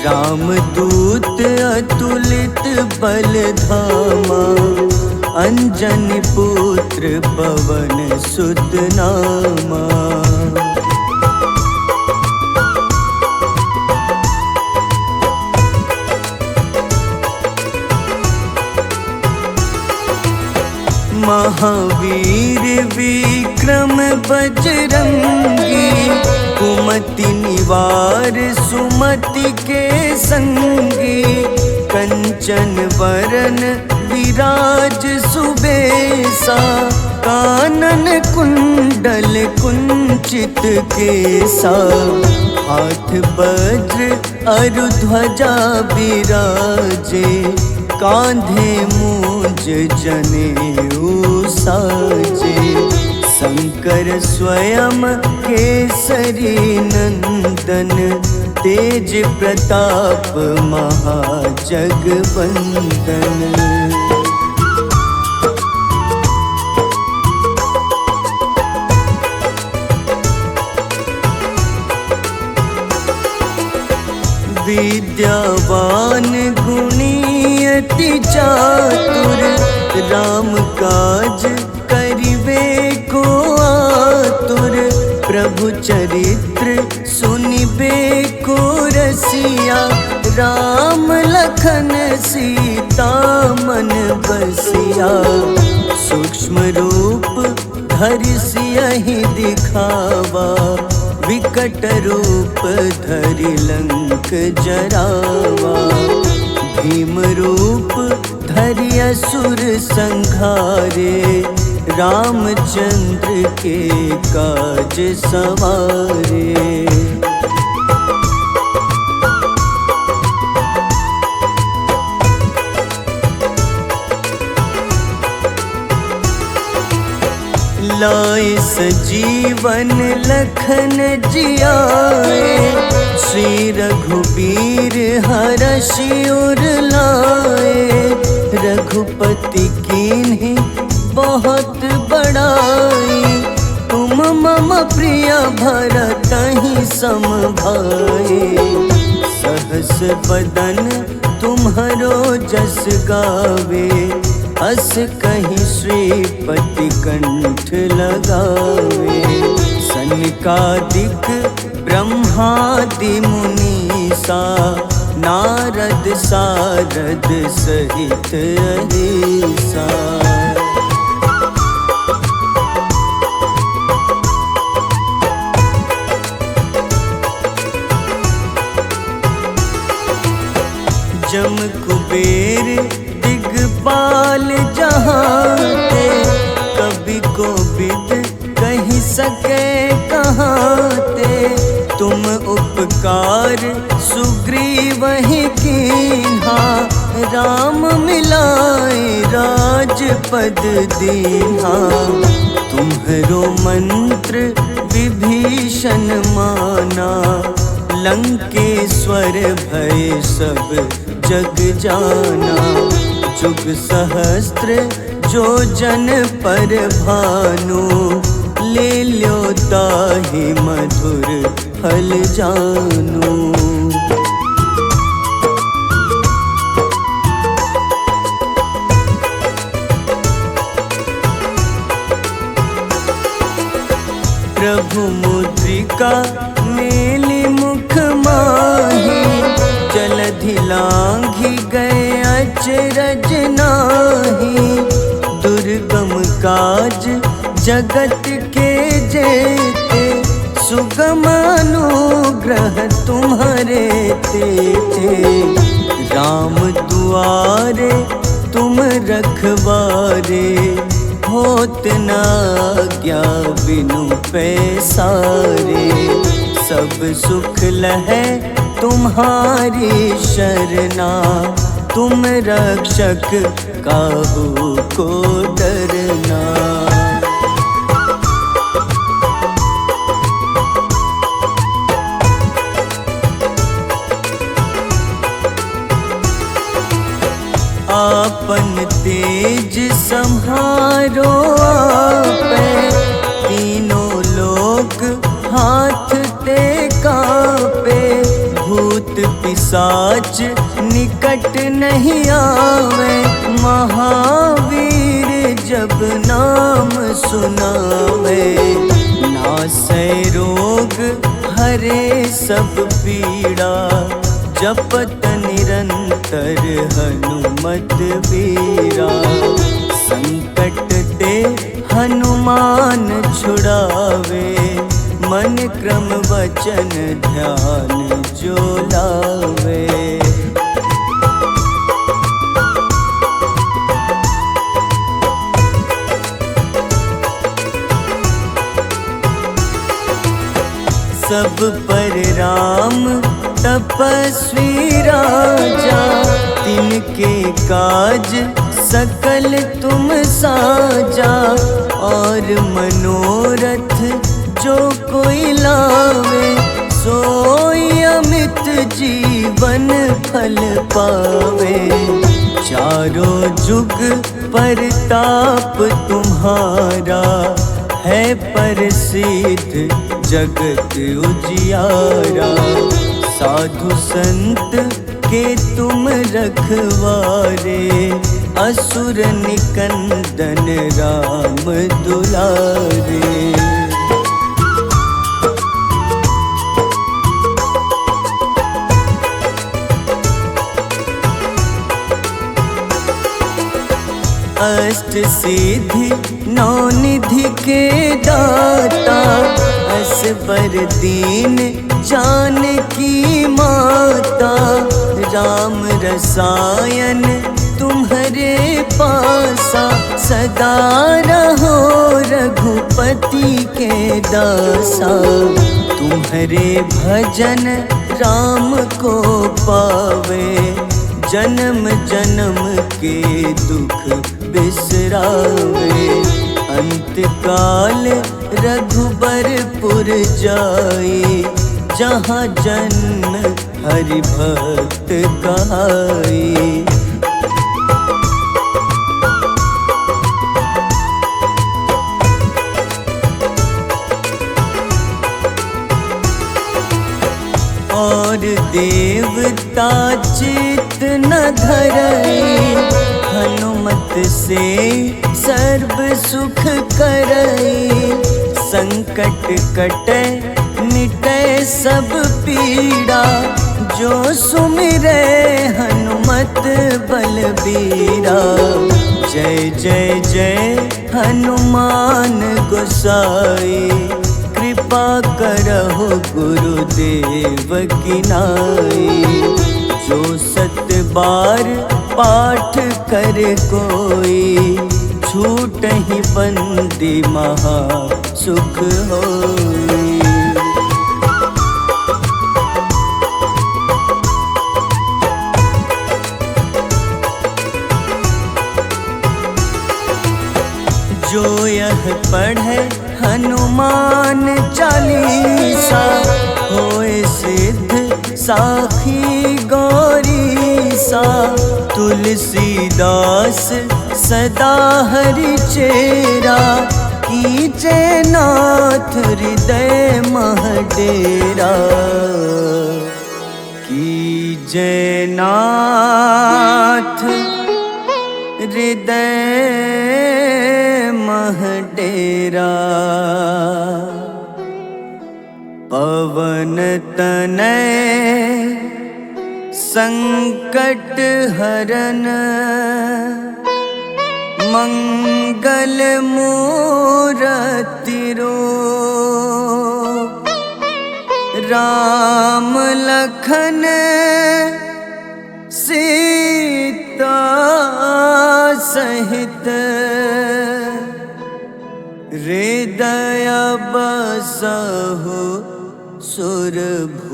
रामदूत अतुलित बल धामा, अंजनी पुत्र पवन सुत नामा। महावीर विक्रम बजरंगी, कुमति निवार सुमति के संगी। कंचन वरन विराज सुबेसा, कानन कुंडल कुंचित केसा। हाथ वज्र अरु ध्वजा बिराजे, कांधे मूंज जनेऊ साजे। शंकर स्वयं केसरी नंदन, तेज प्रताप महाजगवंदन। विद्यावान गुणी अति चातुर, राम काज करिबे को आतुर। प्रभु चरित्र सुनिबे को रसिया, राम लखन सीता मन बसिया। सूक्ष्म रूप धरि सियहि दिखावा, विकट रूप धरि लंक जरावा। भीम रूप धरि असुर संहारे, रामचंद्र के काज सवारे। लाए सजीवन लखन जियाए, श्री रघुबीर हरषि उर लाए। रघुपति कीन्ही बहुत बड़ाई, तुम मम प्रिय भरतहि सम भाई। सहस बदन तुम्हरो जस गावे, अस कहीं श्रीपति कंठ लगावे। सनकादिक ब्रह्मादि मुनीसा, नारद सारद सहित अहिसा। जम कुबेर दिगपाल जहाँते, कवि कोविद कहि सके कहाँते। तुम उपकार सुग्रीवहि कीन्हा, राम मिलाए राजपद दीन्हा। तुम्हरो मंत्र विभीषण माना, लंकेश्वर भय सब जग जाना। जुग सहस्त्र जो जन पर भानु, ले ल्यो ताहि मधुर फल जानू। प्रभु मुद्रिका मेली मुख माही, जलधि लांघि गए अचरज नाही। दुर्गम काज जगत के जेते, सुगम अनुग्रह तुम्हारे तेते। राम दुआरे तुम रखवारे, होत न आज्ञा बिनु पैसारे। सब सुख लहै तुम्हारी शरणा, तुम रक्षक काहू को डरना। आपन तेज संहारो आपे, तीनों लोग हाथ टेका पे। भूत पिशाच निकट नहीं आवे, महावीर जब नाम सुनावे। नासै रोग हरे सब पीड़ा, जपत निरंतर हनुमत बीरा। संकट ते हनुमान छुड़ावे, मन क्रम वचन ध्यान जो लावे। सब पर राम तपस्वी राजा, तिनके काज सकल तुम साजा। और मनोरथ जो कोई लावे, सोई अमित जीवन फल पावे। चारों जुग परताप तुम्हारा, है प्रसिद्ध जगत उजियारा। साधु संत के तुम रखवारे, असुर निकंदन राम दुलारे। अष्ट सिद्धि नौ निधि के दाता, असबर दीन जानकी माता। राम रसायन तुम्हारे पासा, सदा रहो रघुपति के दासा। तुम्हारे भजन राम को पावे, जन्म जन्म के दुख बिसरावे। अंत काल रघुबरपुर जाई, जहाँ जन्म हरि भक्त कहाई। और देवता चित न धरई, हनुमत से सर्व सुख करई। संकट कटे मिटे सब पीड़ा, जो सुमिरे हनुमत बलबीरा। जय जय जय हनुमान गोसाई, कृपा करहु गुरुदेव की नाई। जो सत बार पाठ कर कोई, छूटहि बंदी महा सुख होई। जो यह पढ़े हनुमान चालीसा, होए सिद्ध साखी गौरीसा। तुलसीदास सदा हरि चेरा, कीजे नाथ हृदय मह डेरा। कीजे नाथ हृदय मह डेरा। पवन तनय संकट हरन, मंगल मूरति रूप। राम लखन सीता सहित, हृदय बसहु सुरभूप।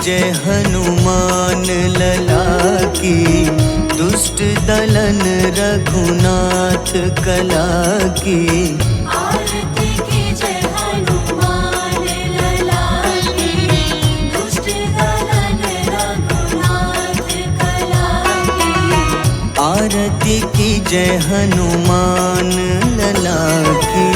जय हनुमान लला की, दुष्ट दलन रघुनाथ कला की। आरती कीजय हनुमान लला की, दुष्ट दलन रघुनाथ कला की। आरती की जय हनुमान लला की।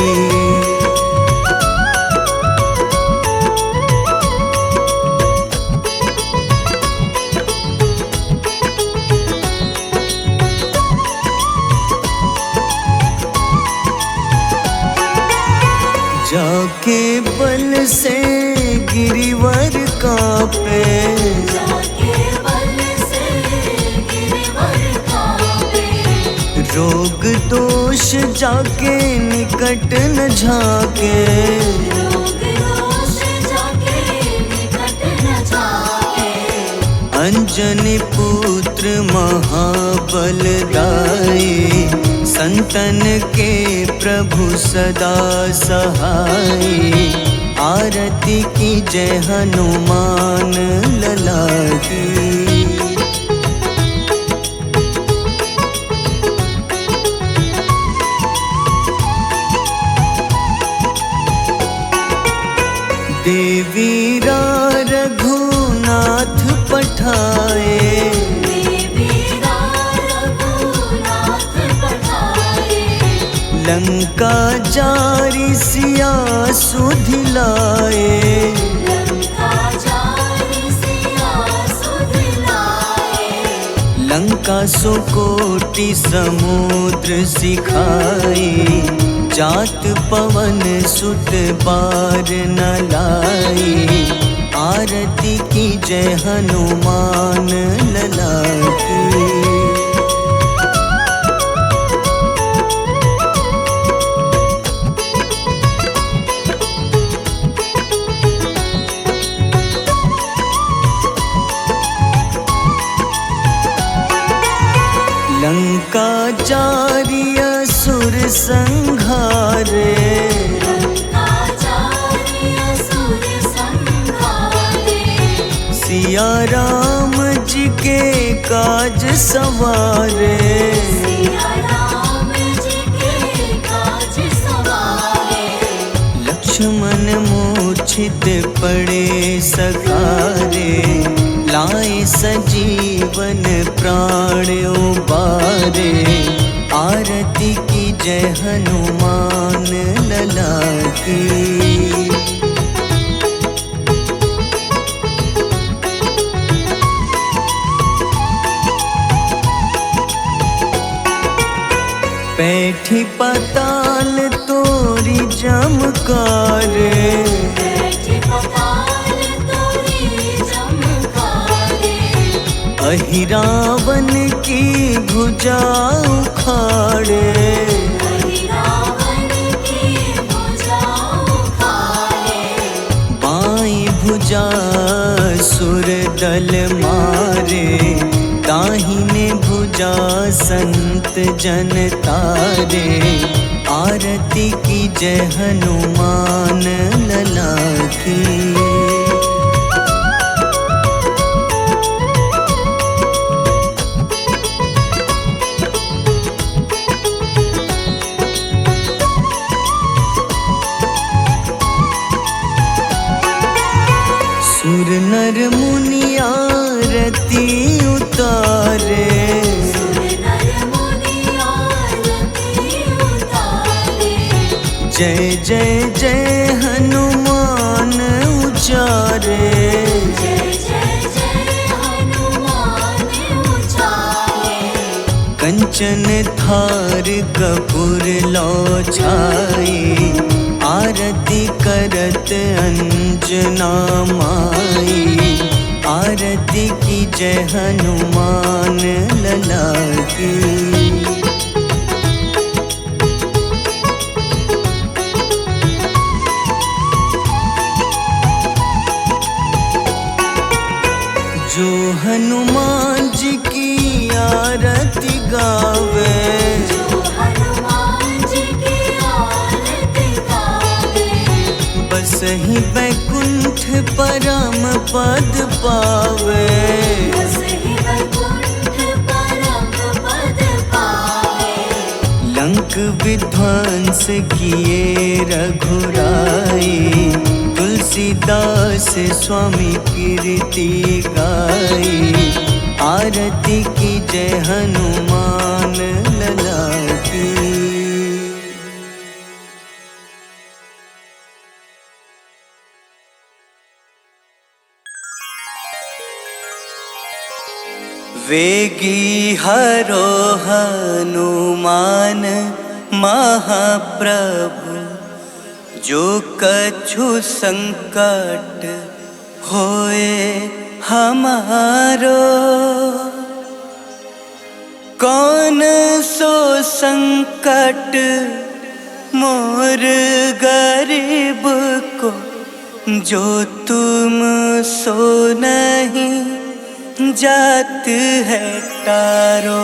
जाके बल से गिरिवर कांपे, जाके बल से गिरिवर कांपे। रोग दोष जाके निकट न झाके, रोग दोष जाके निकट न जाके। अंजनी पुत्र महाबलदाई, संतन के प्रभु सदा सहाय। आरती की जय हनुमान लला की। देवीरा रघुनाथ पठाए, देवीरा रघुनाथ पठाए। लंका जारी सिया सुधिलाए, लंका जारी सिया सुधिलाए। लंका सुकोटि समुद्र सिखाए। जात पवन सुत बार न लाए। आरती की जय हनुमान लला की। लंका जारी असुर संघारे, लंका जारी असुर संघारे। सिया राम जी के काज सवारे, सिया राम जी के काज सवारे। लक्ष्मण मूर्छित पड़े सकारे। लाए सजीवन प्राण उबारे। आरती की जय हनुमान लला की। बैठी पाताल तोरी जमकारे, बैठी पाताल तोरी जमकारे। अहिरावन की भुजा उखाड़े, अहिरावन की भुजा उखाड़े। बाईं भुजा सुर दल मारे। दाहिने भुजा संत जन तारे। आरती की जय हनुमान लला की। सुर नर मुनि आरती उतारे। सुर नर मुनि आरती उतारे। जय जय जय हनुमान उचारे। जय जय जय हनुमान उचारे। कंचन थार कपूर लो छाए। आरती करत अंजना माई। आरती की जय हनुमान लला की। जो हनुमान जी की आरती गावे। जो हनुमान जी की आरती गावे। बस ही बैकुंठ परम पद पावे। बसहि वैकुंठ परम पद पावे। लंक विध्वंस किए रघुराई, तुलसीदास स्वामी कीर्ति गाई। आरती की जय हनुमान लला की। वेगी हरो हनुमान महाप्रभु, जो कछु संकट होए हमारो। कौन सो संकट मोर गरीब को, जो तुम सो नहीं जात है तारो।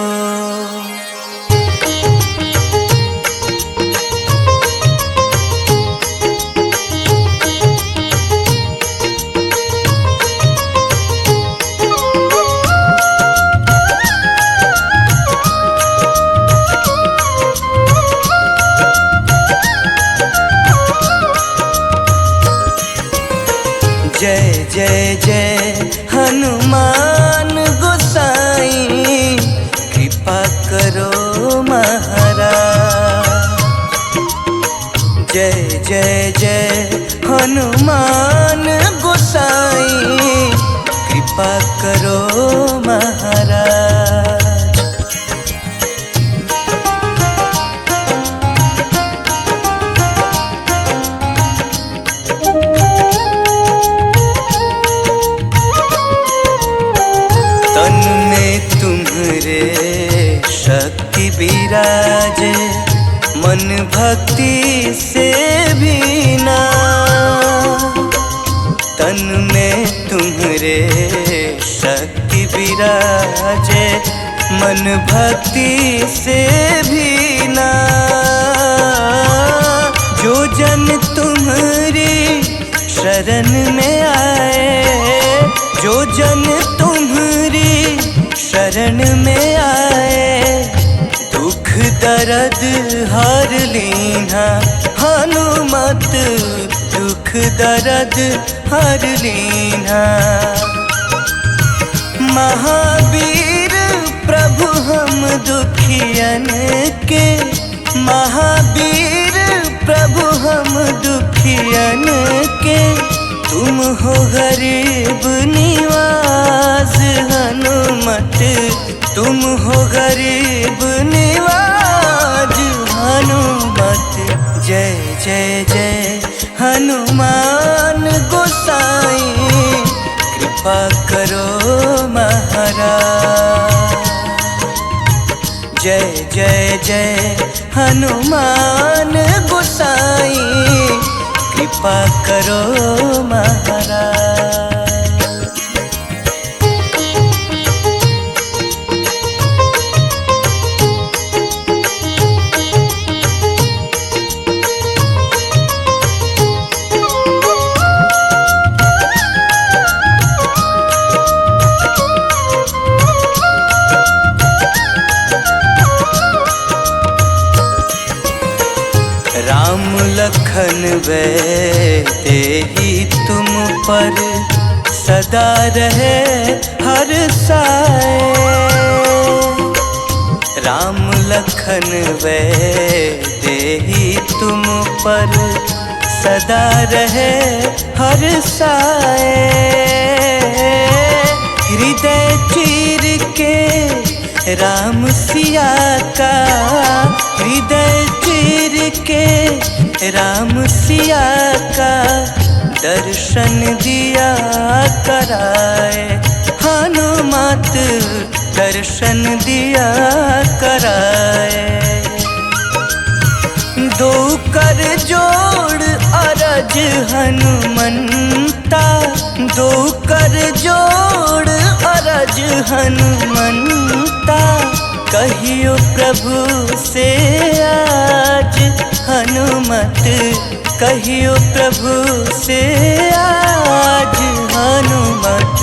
जय जय जय हनुमान गोसाई, कृपा करो महाराज। जय जय जय हनुमान गोसाई, कृपा करो महाराज। तन में तुम्हारे शक्ति विराजे, मन भक्ति से भीना। तन में तुम्हारे शक्ति विराजे, मन भक्ति से भीना। जो जन तुम्हारी शरण में आए, जो जन तुम्हारी शरण में आए, दुख दर्द हर लीना। हनुमत दुख दर्द हर लीना। महावीर प्रभु हम दुखियन के, महावीर प्रभु हम दुखियन के। तुम हो गरीब निवास हनुमत, तुम हो गरीब निवाज हनुमत। जय जय जय हनुमान गोसाई, कृपा करो महाराज। जय जय जय हनुमान गोसाई, कृपा करो महाराज। राम लखन तेहि तुम पर सदा रहे हर साए। राम लखन तेहि तुम पर सदा रहे हर साए। हृदय चीर के राम सिया का, हृदय चीर के राम सिया का दर्शन दिया कराए। हनुमत दर्शन दिया कराए। दो कर जोड़ अरज हनुमंता, दो कर जोड़ अरज हनुमंता। कहियो प्रभु से आज हनुमत कहियो प्रभु से आज हनुमत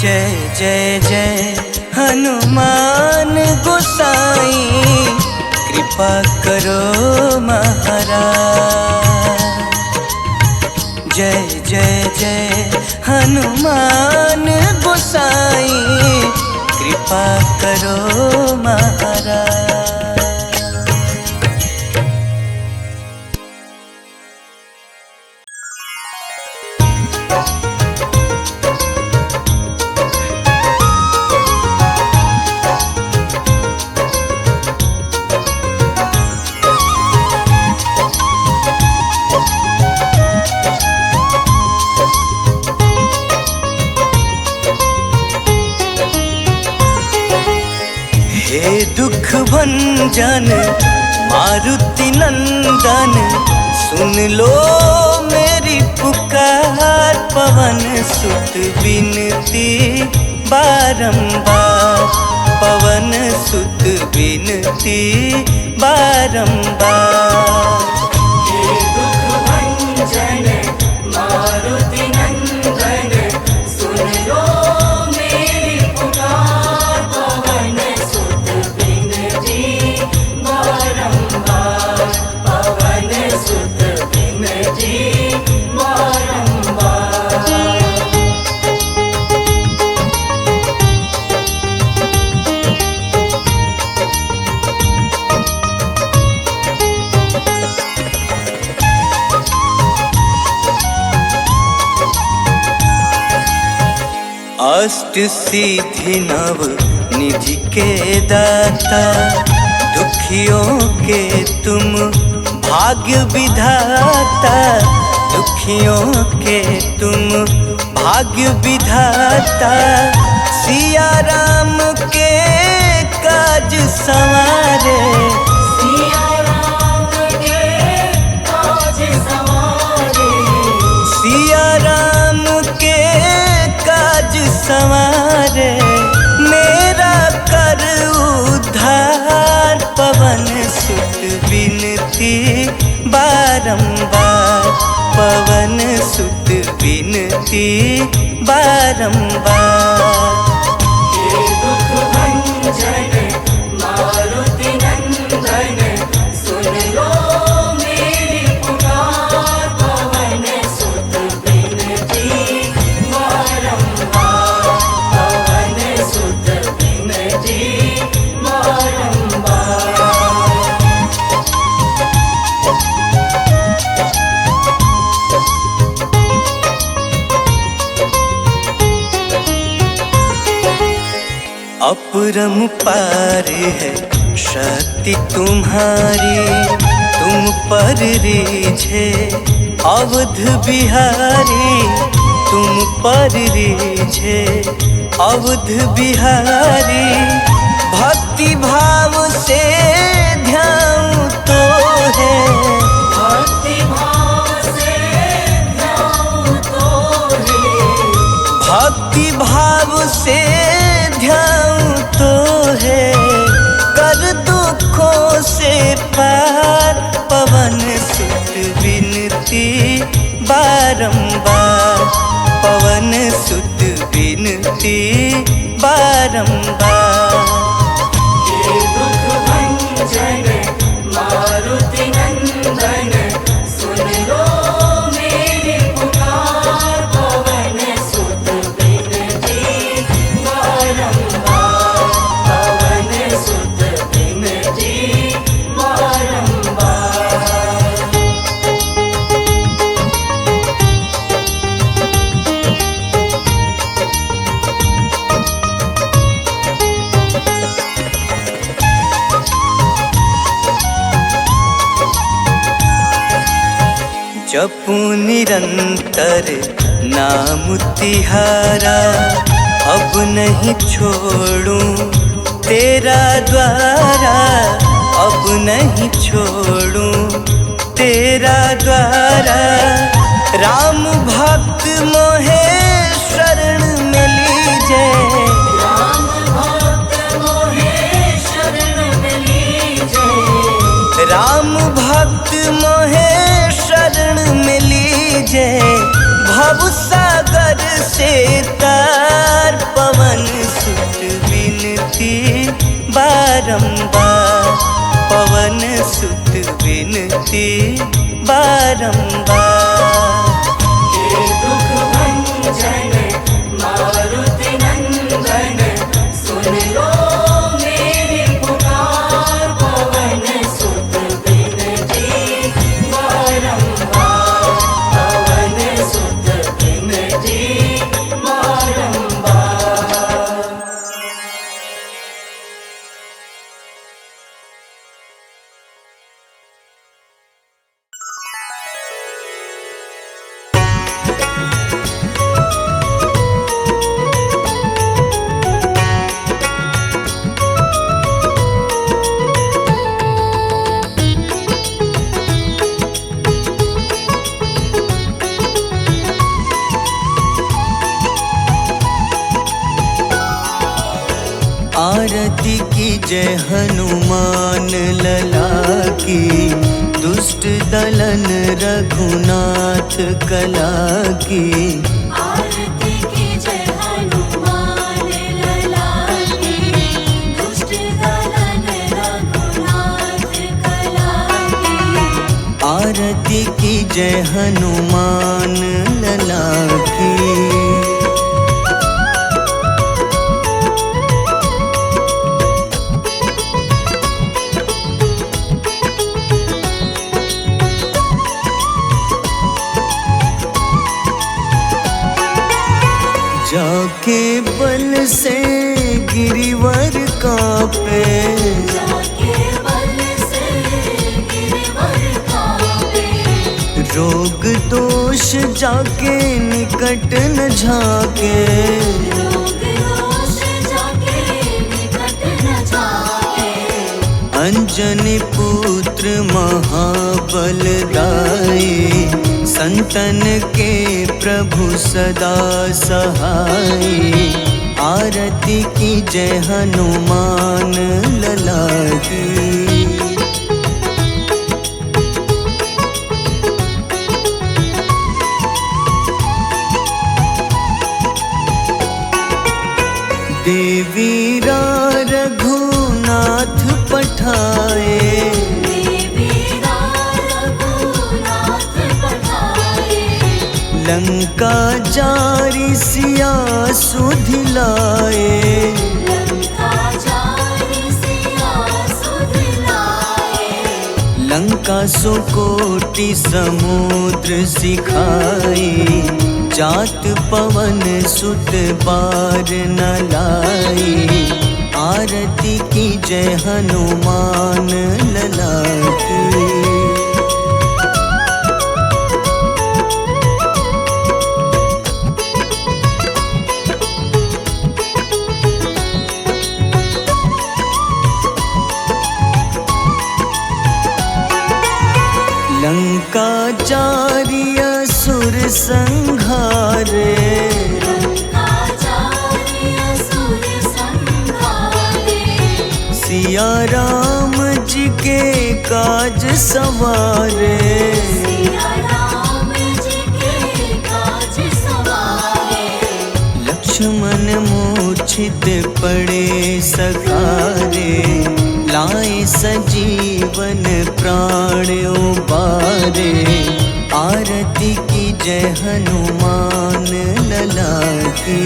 जय जय जय हनुमान गोसाई कृपा करो महाराज। जय जय जय हनुमान गोसाई कृपा करो महाराज। हे दुख भंजन मारुति नंदन सुन लो मेरी पुकार। पवन सुत विनती बारंबार, पवन सुत विनती बारंबार। हे दुख भंजन मारुति नंदन सुन लो मेरी पुकार। पवन सुत विनती बारंबार, पवन सुत विनती बारंबार। अष्ट सिद्धि नव निधि के दाता, दुखियों के तुम भाग्य विधाता। दुखियों के तुम भाग्य विधाता। सिया राम के काज संवारे, सिया राम के काज संवारे। सिया राम के काज संवारे। मेरा कर उद्धार, पवन सुत विनती बारंबार, पवन सुत विनती बारंबार। हे दुख भंजन मारुति नंदन सुन लो मेरी पुकार। पवन सुत विनती बारंबार, पवन सुत विनती बारंबार। अपरंपार है शक्ति तुम्हारी, तुम पर रीझे अवध बिहारी। तुम पर रीझे अवध बिहारी। भक्ति भाव से ध्यान तो है, भक्ति भाव से ध्यान तो है। भक्ति भाव से ध्यान तो है। कर दुखों से पार, पवन सुत विनती बारंबार, पवन सुत विनती बारंबार। हे दुख भंजन मारुति नंदन सुन लो मेरी पुकार। पवन सुत विनती बारंबार, पवन सुत विनती बारंबार। जपू निरंतर नाम तिहारा, अब नहीं छोड़ूं तेरा द्वारा। अब नहीं छोड़ूं तेरा द्वारा। राम भक्त मोहे शरण में लीजे, राम भक्त मोहे शरण में लीजे। राम भक्त मोहे शरण बारंबार, पवन सुत विनती बारंबार। हे दुख भंजन मारुति नंदन, सुन लो मेरी पुकार, पवन सुत विनती बारंबार, पवन सुत विनती बारंबार। आरती की जय हनुमान लला की, दुष्ट दलन रघुनाथ कला की। आरती की जय हनुमान लला की, दुष्ट दलन रघुनाथ कला की। आरती की जय हनुमान लला की। जाके बल से गिरिवर कांपे, जाके बल से गिरवर कांपे, रोग दोष जाके निकट न झाके। रोग दोष जाके निकट न जाके। अंजनी पुत्र महाबलदाई, संतन के प्रभु सदा सहाय। आरती की जय हनुमान लला की। देवीरा रघुनाथ पठाए, देवीरा रघुनाथ पठाए। लंका जारी सिया सुधिलाए। लंका जारी सिया सुधिलाए। लंका सुकोटि समुद्र सिखाए, जात पवन सुत बार न लाई। आरती की जय हनुमान लला की। लंका जारी असुर संघारे, लंका जारी असुर संघारे। सिया राम जी के काज सवारे। सिया राम जी के काज सवारे। लक्ष्मण मूर्छित पड़े सखारे, लाए सजीवन प्राण उबारे। आरती की जय हनुमान लला की।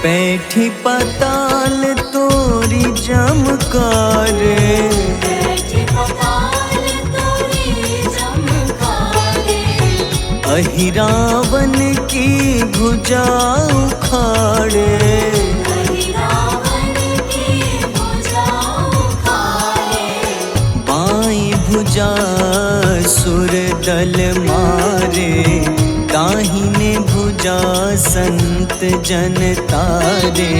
बैठी पाताल तोरी जमकारे, बैठी पताल तोरी जमकारे। अहिरावन की भुजा उखाड़े। रावण की भुजा उखाड़े। बाईं भुजा सुर दल मारे, दाहिने भुजा संत जन तारे।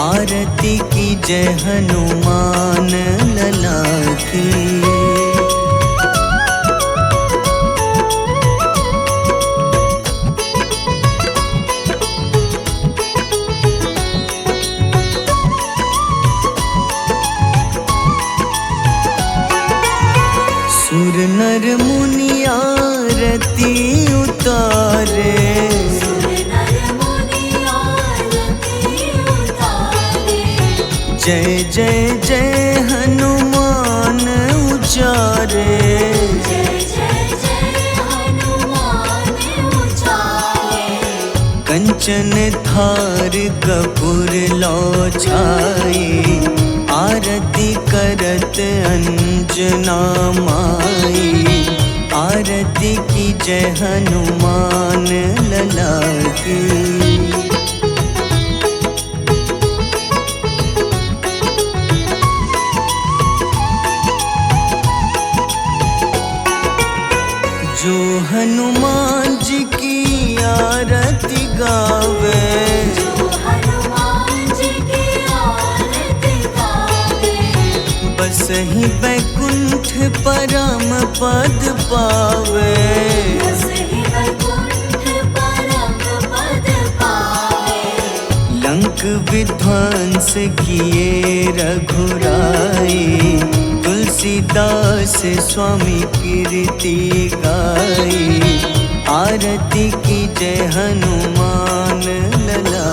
आरती की जय हनुमान लला की। सुर नर मुनि आरती उतारे, सुर नर मुनि आरती उतारे। जय जय जय हनुमान उचारे, जय जय जय हनुमान उचारे। कंचन थार कपूर लो छाई, आरती करत अंजना माई। आरती की जय हनुमान लला की। जो हनुमान जी की आरती गावे, जो हनुमान जी की आरती गावे। बस ही बैकुंठ परम पद पावे। बस ही वैकुंठ परम पद पावे। लंक विध्वंस किए रघुराई, तुलसीदास स्वामी कीर्ति गाई। आरती की जय हनुमान लला